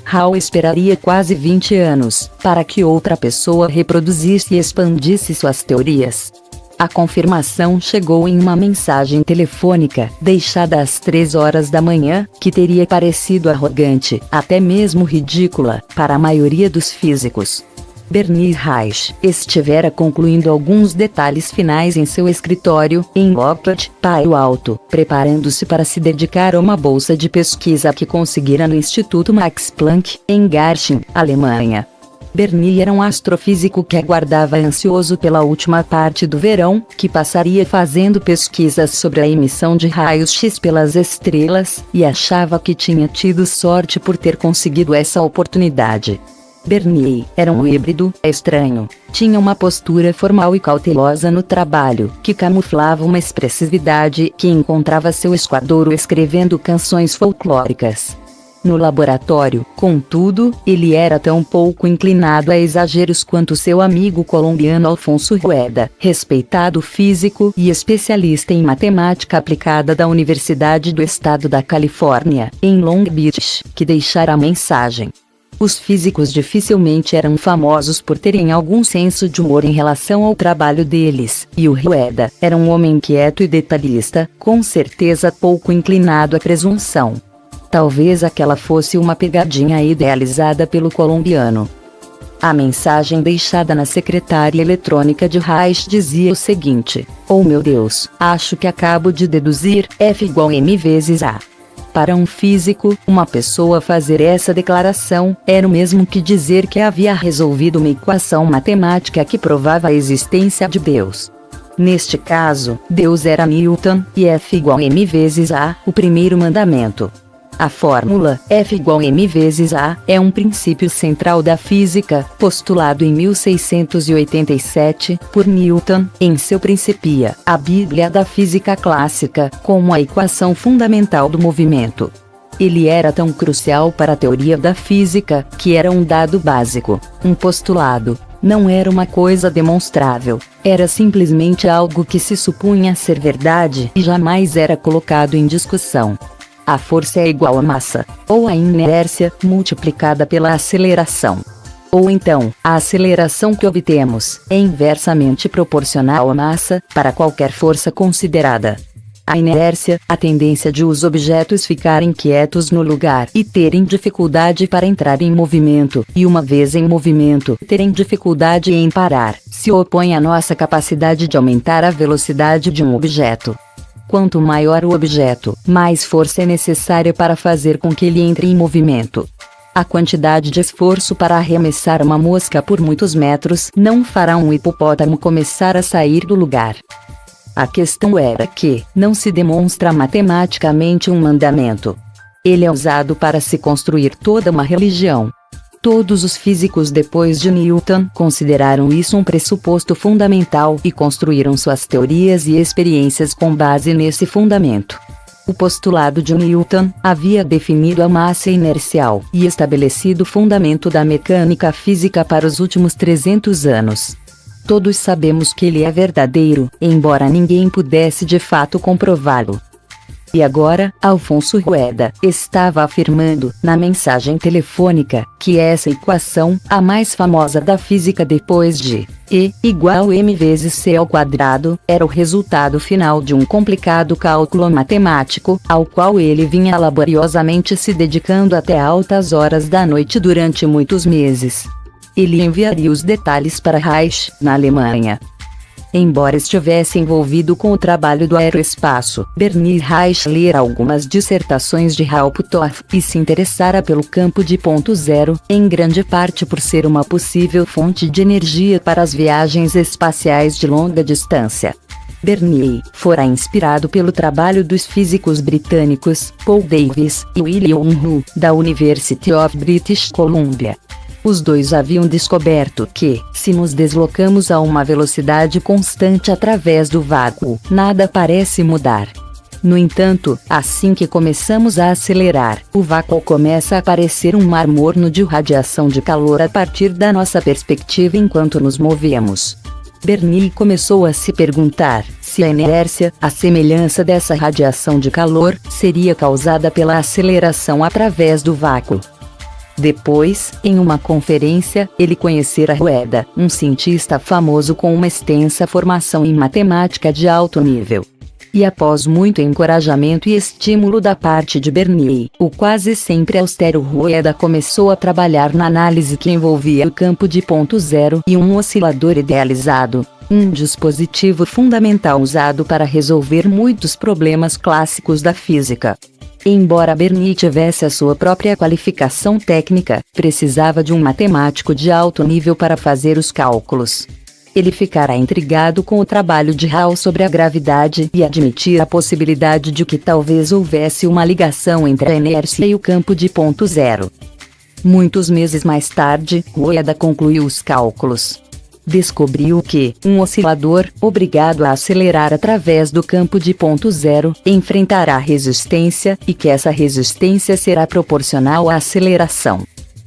Speaker 1: Hall esperaria quase 20 anos, para que outra pessoa reproduzisse e expandisse suas teorias. A confirmação chegou em uma mensagem telefônica, deixada às 3 horas da manhã, que teria parecido arrogante, até mesmo ridícula, para a maioria dos físicos. Bernie Reich estivera concluindo alguns detalhes finais em seu escritório, em Lockwood, Palo Alto, preparando-se para se dedicar a uma bolsa de pesquisa que conseguira no Instituto Max Planck, em Garching, Alemanha. Bernie era um astrofísico que aguardava ansioso pela última parte do verão, que passaria fazendo pesquisas sobre a emissão de raios-x pelas estrelas, e achava que tinha tido sorte por ter conseguido essa oportunidade. Bernie era um híbrido estranho. Tinha uma postura formal e cautelosa no trabalho, que camuflava uma expressividade que encontrava seu esquadro escrevendo canções folclóricas. No laboratório, contudo, ele era tão pouco inclinado a exageros quanto seu amigo colombiano Alfonso Rueda, respeitado físico e especialista em matemática aplicada da Universidade do Estado da Califórnia, em Long Beach, que deixara a mensagem. Os físicos dificilmente eram famosos por terem algum senso de humor em relação ao trabalho deles, e o Rueda era um homem quieto e detalhista, com certeza pouco inclinado à presunção. Talvez aquela fosse uma pegadinha idealizada pelo colombiano. A mensagem deixada na secretária eletrônica de Reich dizia o seguinte: "Oh meu Deus, acho que acabo de deduzir, F igual M vezes A." Para um físico, uma pessoa fazer essa declaração era o mesmo que dizer que havia resolvido uma equação matemática que provava a existência de Deus. Neste caso, Deus era Newton, e F igual M vezes A, o primeiro mandamento. A fórmula F igual m vezes A é um princípio central da física, postulado em 1687 por Newton, em seu Principia, a Bíblia da Física Clássica, como a equação fundamental do movimento. Ele era tão crucial para a teoria da física, que era um dado básico, um postulado. Não era uma coisa demonstrável, era simplesmente algo que se supunha ser verdade e jamais era colocado em discussão. A força é igual à massa, ou a inércia multiplicada pela aceleração. Ou então, a aceleração que obtemos é inversamente proporcional à massa, para qualquer força considerada. A inércia, a tendência de os objetos ficarem quietos no lugar e terem dificuldade para entrar em movimento, e uma vez em movimento, terem dificuldade em parar, se opõe à nossa capacidade de aumentar a velocidade de um objeto. Quanto maior o objeto, mais força é necessária para fazer com que ele entre em movimento. A quantidade de esforço para arremessar uma mosca por muitos metros não fará um hipopótamo começar a sair do lugar. A questão era que não se demonstra matematicamente um mandamento. Ele é usado para se construir toda uma religião. Todos os físicos depois de Newton consideraram isso um pressuposto fundamental e construíram suas teorias e experiências com base nesse fundamento. O postulado de Newton havia definido a massa inercial e estabelecido o fundamento da mecânica física para os últimos 300 anos. Todos sabemos que ele é verdadeiro, embora ninguém pudesse de fato comprová-lo. E agora, Alfonso Rueda estava afirmando, na mensagem telefônica, que essa equação, a mais famosa da física depois de E igual m vezes c ao quadrado, era o resultado final de um complicado cálculo matemático, ao qual ele vinha laboriosamente se dedicando até altas horas da noite durante muitos meses. Ele enviaria os detalhes para Reich, na Alemanha. Embora estivesse envolvido com o trabalho do aeroespaço, Bernie Reich lera algumas dissertações de Haupttorff e se interessara pelo campo de ponto zero, em grande parte por ser uma possível fonte de energia para as viagens espaciais de longa distância. Bernie fora inspirado pelo trabalho dos físicos britânicos Paul Davies e William Hu, da University of British Columbia. Os dois haviam descoberto que, se nos deslocamos a uma velocidade constante através do vácuo, nada parece mudar. No entanto, assim que começamos a acelerar, o vácuo começa a parecer um mar morno de radiação de calor a partir da nossa perspectiva enquanto nos movemos. Bernie começou a se perguntar se a inércia, a semelhança dessa radiação de calor, seria causada pela aceleração através do vácuo. Depois, em uma conferência, ele conhecera Rueda, um cientista famoso com uma extensa formação em matemática de alto nível. E após muito encorajamento e estímulo da parte de Bernie, o quase sempre austero Rueda começou a trabalhar na análise que envolvia o campo de ponto zero e um oscilador idealizado, um dispositivo fundamental usado para resolver muitos problemas clássicos da física. Embora Bernie tivesse a sua própria qualificação técnica, precisava de um matemático de alto nível para fazer os cálculos. Ele ficara intrigado com o trabalho de Hall sobre a gravidade e admitir a possibilidade de que talvez houvesse uma ligação entre a inércia e o campo de ponto zero. Muitos meses mais tarde, Rueda concluiu os cálculos. Descobriu que um oscilador, obrigado a acelerar através do campo de ponto zero, enfrentará resistência, e que essa resistência será proporcional à aceleração.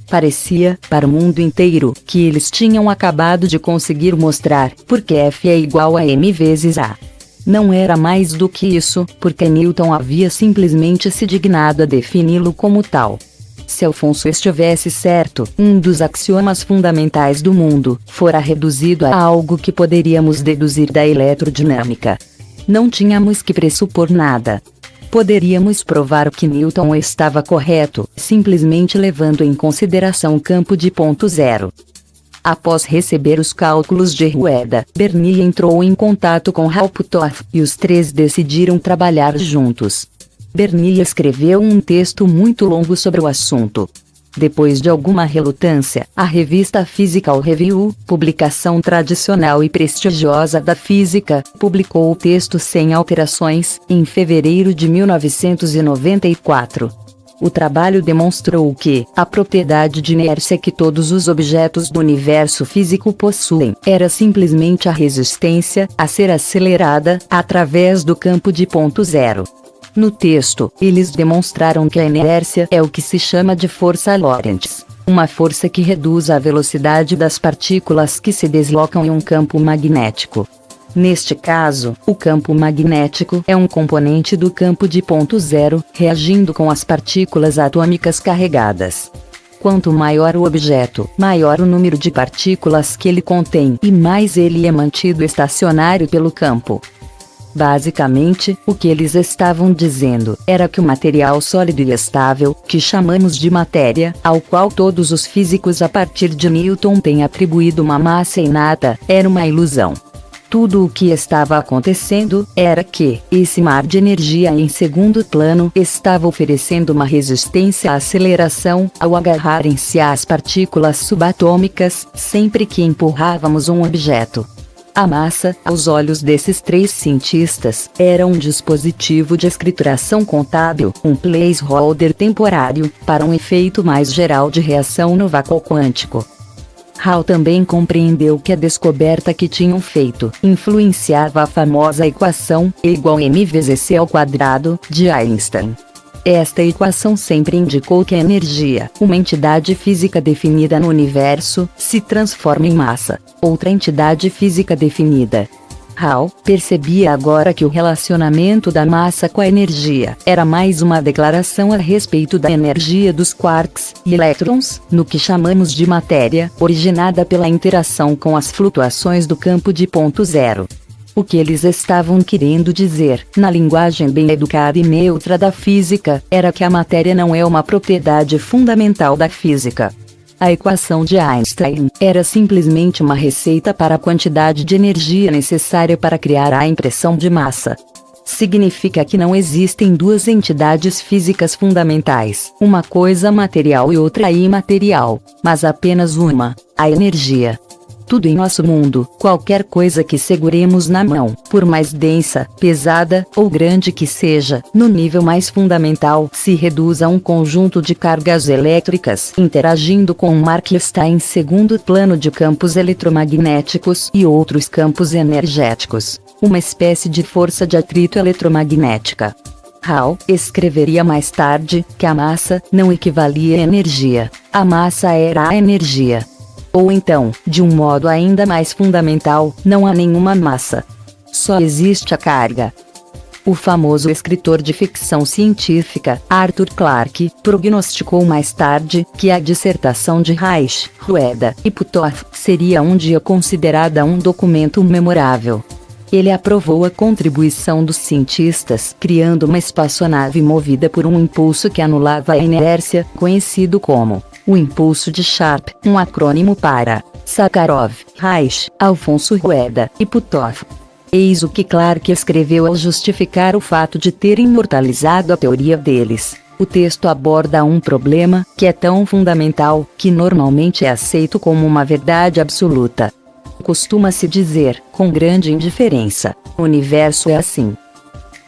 Speaker 1: Parecia, para o mundo inteiro, que eles tinham acabado de conseguir mostrar, porque F é igual a m vezes A. Não era mais do que isso, porque Newton havia simplesmente se dignado a defini-lo como tal. Se Alfonso estivesse certo, um dos axiomas fundamentais do mundo fora reduzido a algo que poderíamos deduzir da eletrodinâmica. Não tínhamos que pressupor nada. Poderíamos provar que Newton estava correto, simplesmente levando em consideração o campo de ponto zero. Após receber os cálculos de Rueda, Bernie entrou em contato com Haupttorff, e os três decidiram trabalhar juntos. Bernie escreveu um texto muito longo sobre o assunto. Depois de alguma relutância, a revista Physical Review, publicação tradicional e prestigiosa da física, publicou o texto sem alterações, em fevereiro de 1994. O trabalho demonstrou que a propriedade de inércia que todos os objetos do universo físico possuem era simplesmente a resistência a ser acelerada através do campo de ponto zero. No texto, eles demonstraram que a inércia é o que se chama de força Lorentz. uma força que reduz a velocidade das partículas que se deslocam em um campo magnético. Neste caso, o campo magnético é um componente do campo de ponto zero, reagindo com as partículas atômicas carregadas. Quanto maior o objeto, maior o número de partículas que ele contém e mais ele é mantido estacionário pelo campo. Basicamente, o que eles estavam dizendo era que o material sólido e estável, que chamamos de matéria, ao qual todos os físicos a partir de Newton têm atribuído uma massa inata, era uma ilusão. Tudo o que estava acontecendo era que esse mar de energia em segundo plano estava oferecendo uma resistência à aceleração ao agarrarem-se às partículas subatômicas sempre que empurrávamos um objeto. A massa, aos olhos desses três cientistas, era um dispositivo de escrituração contábil, um placeholder temporário, para um efeito mais geral de reação no vácuo quântico. Hall também compreendeu que a descoberta que tinham feito influenciava a famosa equação E igual a mc vezes c ao quadrado, de Einstein. Esta equação sempre indicou que a energia, uma entidade física definida no universo, se transforma em massa, outra entidade física definida. Hall percebia agora que o relacionamento da massa com a energia era mais uma declaração a respeito da energia dos quarks e elétrons, no que chamamos de matéria, originada pela interação com as flutuações do campo de ponto zero. O que eles estavam querendo dizer, na linguagem bem educada e neutra da física, era que a matéria não é uma propriedade fundamental da física. A equação de Einstein era simplesmente uma receita para a quantidade de energia necessária para criar a impressão de massa. Significa que não existem duas entidades físicas fundamentais, uma coisa material e outra imaterial, mas apenas uma, a energia. Tudo em nosso mundo, qualquer coisa que seguremos na mão, por mais densa, pesada ou grande que seja, no nível mais fundamental, se reduz a um conjunto de cargas elétricas interagindo com um mar que está em segundo plano de campos eletromagnéticos e outros campos energéticos, uma espécie de força de atrito eletromagnética. Hall escreveria mais tarde que a massa não equivalia à energia, a massa era a energia. Ou então, de um modo ainda mais fundamental, não há nenhuma massa. Só existe a carga. O famoso escritor de ficção científica, Arthur Clarke, prognosticou mais tarde que a dissertação de Reich, Rueda e Puthoff seria um dia considerada um documento memorável. Ele aprovou a contribuição dos cientistas, criando uma espaçonave movida por um impulso que anulava a inércia, conhecido como o impulso de Sharp, um acrônimo para Sakharov, Reich, Alfonso Rueda e Puthoff. Eis o que Clarke escreveu ao justificar o fato de ter imortalizado a teoria deles. O texto aborda um problema que é tão fundamental que normalmente é aceito como uma verdade absoluta. Costuma-se dizer, com grande indiferença, o universo é assim.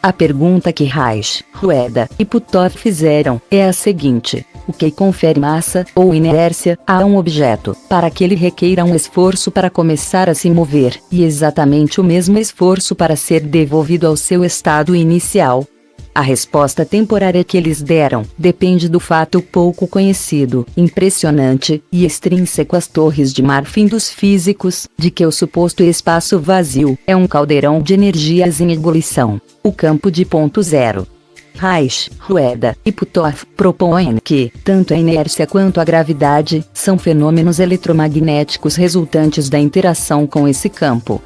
Speaker 1: A pergunta que Reich, Rueda e Puthoff fizeram é a seguinte: o que confere massa ou inércia a um objeto, para que ele requeira um esforço para começar a se mover, e exatamente o mesmo esforço para ser devolvido ao seu estado inicial? A resposta temporária que eles deram depende do fato pouco conhecido, impressionante e extrínseco às torres de marfim dos físicos, de que o suposto espaço vazio é um caldeirão de energias em ebulição, o campo de ponto zero. Reich, Rueda e Puthoff propõem que tanto a inércia quanto a gravidade são fenômenos eletromagnéticos resultantes da interação com esse campo.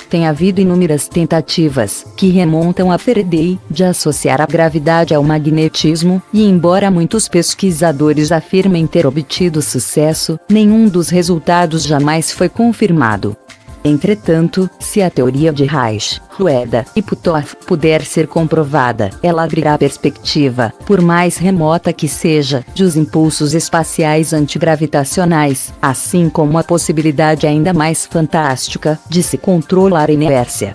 Speaker 1: Tem havido inúmeras tentativas, que remontam a Faraday, de associar a gravidade ao magnetismo, e embora muitos pesquisadores afirmem ter obtido sucesso, nenhum dos resultados jamais foi confirmado. Entretanto, se a teoria de Reich, Rueda e Puthoff puder ser comprovada, ela abrirá a perspectiva, por mais remota que seja, de os impulsos espaciais antigravitacionais, assim como a possibilidade ainda mais fantástica, de se controlar a inércia.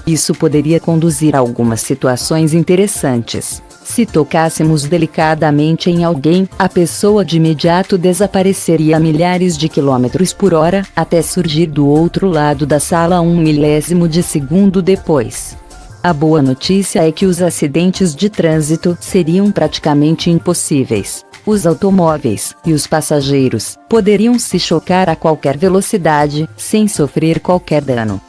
Speaker 1: Isso poderia conduzir a algumas situações interessantes. Se tocássemos delicadamente em alguém, a pessoa de imediato desapareceria a milhares de quilômetros por hora, até surgir do outro lado da sala 1 milésimo de segundo depois. A boa notícia é que os acidentes de trânsito seriam praticamente impossíveis. os automóveis e os passageiros poderiam se chocar a qualquer velocidade, sem sofrer qualquer dano.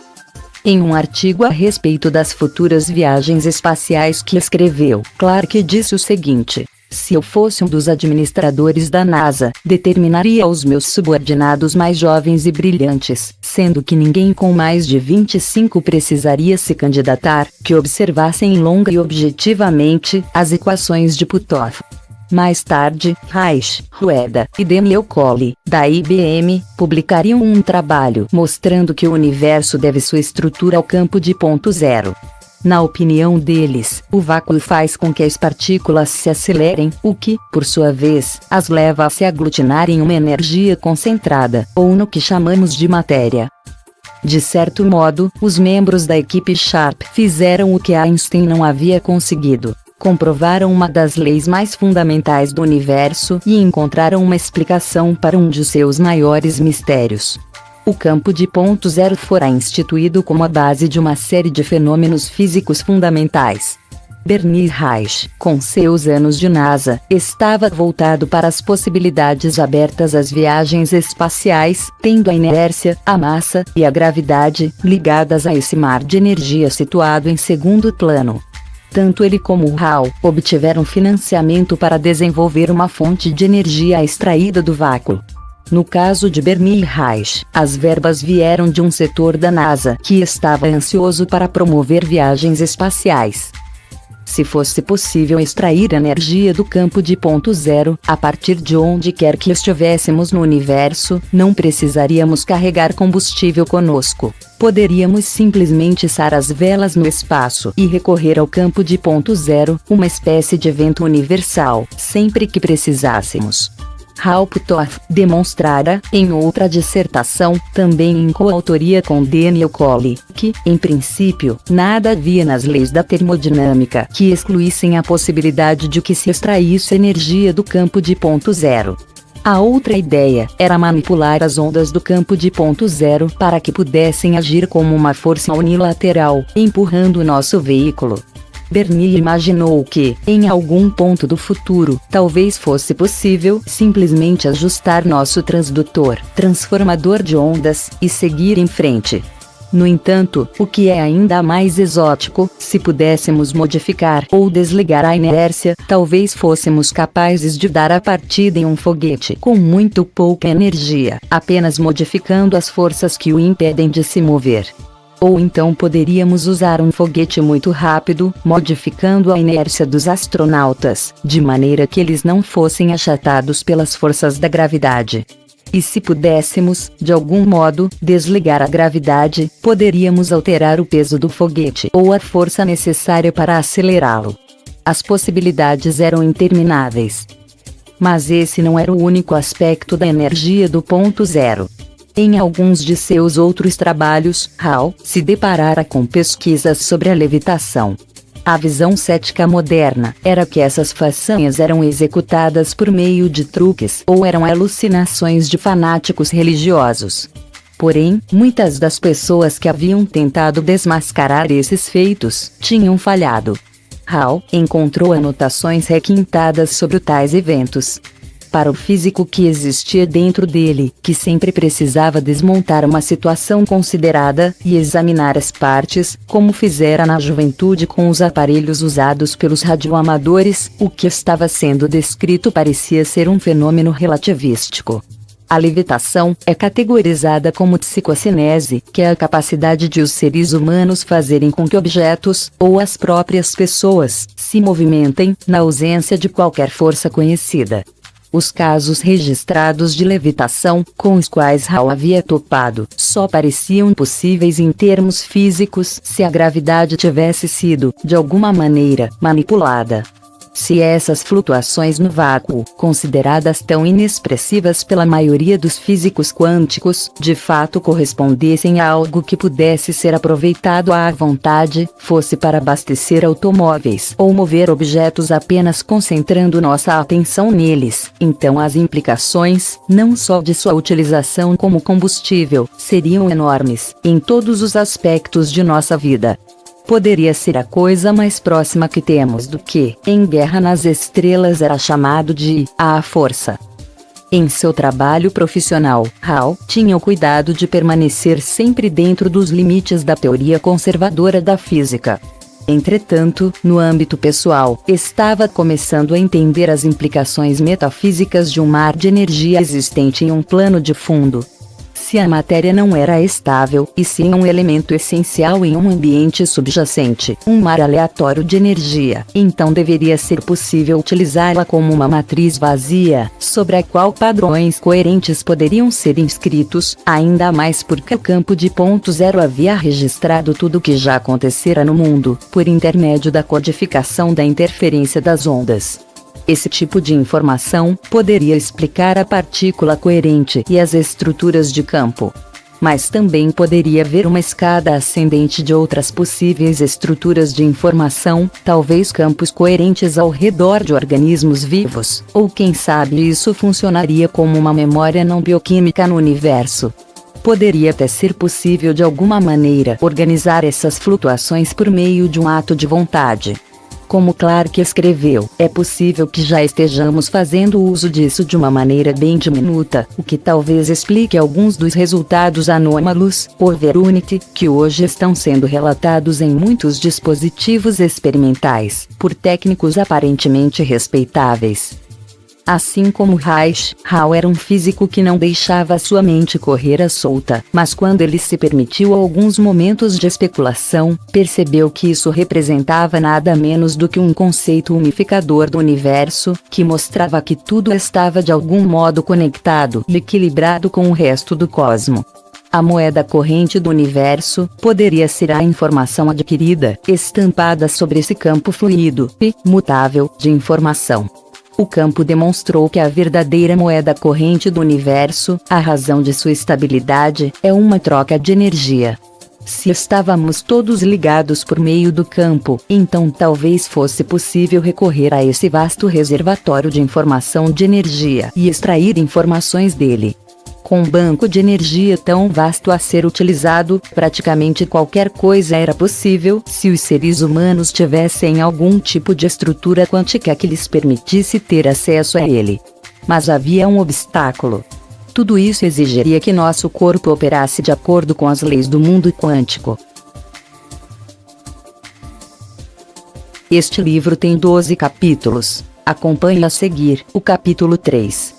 Speaker 1: Em um artigo a respeito das futuras viagens espaciais que escreveu, Clarke disse o seguinte: se eu fosse um dos administradores da NASA, determinaria os meus subordinados mais jovens e brilhantes, sendo que ninguém com mais de 25 precisaria se candidatar, que observassem longa e objetivamente as equações de Puthoff. Mais tarde, Reich, Rueda e Daniel Colley, da IBM, publicariam um trabalho mostrando que o universo deve sua estrutura ao campo de ponto zero. Na opinião deles, o vácuo faz com que as partículas se acelerem, o que, por sua vez, as leva a se aglutinar em uma energia concentrada, ou no que chamamos de matéria. De certo modo, os membros da equipe Sharp fizeram o que Einstein não havia conseguido. Comprovaram uma das leis mais fundamentais do universo e encontraram uma explicação para um de seus maiores mistérios. O campo de ponto zero fora instituído como a base de uma série de fenômenos físicos fundamentais. Bernie Reich, com seus anos de NASA, estava voltado para as possibilidades abertas às viagens espaciais, tendo a inércia, a massa e a gravidade ligadas a esse mar de energia situado em segundo plano. Tanto ele como Hall obtiveram financiamento para desenvolver uma fonte de energia extraída do vácuo. No caso de Bernie Reich, as verbas vieram de um setor da NASA que estava ansioso para promover viagens espaciais. Se fosse possível extrair energia do campo de ponto zero, a partir de onde quer que estivéssemos no universo, não precisaríamos carregar combustível conosco. Poderíamos simplesmente içar as velas no espaço e recorrer ao campo de ponto zero, uma espécie de evento universal, sempre que precisássemos. Hall Puthoff demonstrara, em outra dissertação, também em coautoria com Daniel Colley, que, em princípio, nada havia nas leis da termodinâmica que excluíssem a possibilidade de que se extraísse energia do campo de ponto zero. A outra ideia era manipular as ondas do campo de ponto zero para que pudessem agir como uma força unilateral, empurrando o nosso veículo. Bernie imaginou que, em algum ponto do futuro, talvez fosse possível simplesmente ajustar nosso transdutor, transformador de ondas, e seguir em frente. No entanto, o que é ainda mais exótico, se pudéssemos modificar ou desligar a inércia, talvez fôssemos capazes de dar a partida em um foguete com muito pouca energia, apenas modificando as forças que o impedem de se mover. Ou então poderíamos usar um foguete muito rápido, modificando a inércia dos astronautas, de maneira que eles não fossem achatados pelas forças da gravidade. E se pudéssemos, de algum modo, desligar a gravidade, poderíamos alterar o peso do foguete ou a força necessária para acelerá-lo. As possibilidades eram intermináveis. Mas esse não era o único aspecto da energia do ponto zero. Em alguns de seus outros trabalhos, Hall se deparara com pesquisas sobre a levitação. A visão cética moderna era que essas façanhas eram executadas por meio de truques ou eram alucinações de fanáticos religiosos. Porém, muitas das pessoas que haviam tentado desmascarar esses feitos tinham falhado. Hall encontrou anotações requintadas sobre tais eventos. Para o físico que existia dentro dele, que sempre precisava desmontar uma situação considerada e examinar as partes, como fizera na juventude com os aparelhos usados pelos radioamadores, o que estava sendo descrito parecia ser um fenômeno relativístico. A levitação é categorizada como psicocinese, que é a capacidade de os seres humanos fazerem com que objetos, ou as próprias pessoas, se movimentem, na ausência de qualquer força conhecida. Os casos registrados de levitação, com os quais Hall havia topado, só pareciam possíveis em termos físicos se a gravidade tivesse sido, de alguma maneira, manipulada. Se essas flutuações no vácuo, consideradas tão inexpressivas pela maioria dos físicos quânticos, de fato correspondessem a algo que pudesse ser aproveitado à vontade, fosse para abastecer automóveis ou mover objetos apenas concentrando nossa atenção neles, então as implicações, não só de sua utilização como combustível, seriam enormes, em todos os aspectos de nossa vida. poderia ser a coisa mais próxima que temos do que, em Guerra nas Estrelas era chamado de a força. Em seu trabalho profissional, Hall tinha o cuidado de permanecer sempre dentro dos limites da teoria conservadora da física. Entretanto, no âmbito pessoal, estava começando a entender as implicações metafísicas de um mar de energia existente em um plano de fundo. Se a matéria não era estável, e sim um elemento essencial em um ambiente subjacente, um mar aleatório de energia, então deveria ser possível utilizá-la como uma matriz vazia, sobre a qual padrões coerentes poderiam ser inscritos, ainda mais porque o campo de ponto zero havia registrado tudo o que já acontecera no mundo, por intermédio da codificação da interferência das ondas. Esse tipo de informação poderia explicar a partícula coerente e as estruturas de campo. Mas também poderia haver uma escada ascendente de outras possíveis estruturas de informação, talvez campos coerentes ao redor de organismos vivos, ou quem sabe isso funcionaria como uma memória não bioquímica no universo. Poderia até ser possível de alguma maneira organizar essas flutuações por meio de um ato de vontade. Como Clarke escreveu, é possível que já estejamos fazendo uso disso de uma maneira bem diminuta, o que talvez explique alguns dos resultados anômalos, por Verunity, que hoje estão sendo relatados em muitos dispositivos experimentais, por técnicos aparentemente respeitáveis. Assim como Reich, Hall era um físico que não deixava sua mente correr à solta, mas quando ele se permitiu alguns momentos de especulação, percebeu que isso representava nada menos do que um conceito unificador do universo, que mostrava que tudo estava de algum modo conectado e equilibrado com o resto do cosmo. A moeda corrente do universo poderia ser a informação adquirida, estampada sobre esse campo fluido e mutável de informação. O campo demonstrou que a verdadeira moeda corrente do universo, a razão de sua estabilidade, é uma troca de energia. Se estávamos todos ligados por meio do campo, então talvez fosse possível recorrer a esse vasto reservatório de informação de energia e extrair informações dele. Com um banco de energia tão vasto a ser utilizado, praticamente qualquer coisa era possível se os seres humanos tivessem algum tipo de estrutura quântica que lhes permitisse ter acesso a ele. Mas havia um obstáculo. Tudo isso exigiria que nosso corpo operasse de acordo com as leis do mundo quântico. Este livro tem 12 capítulos. Acompanhe a seguir o capítulo 3.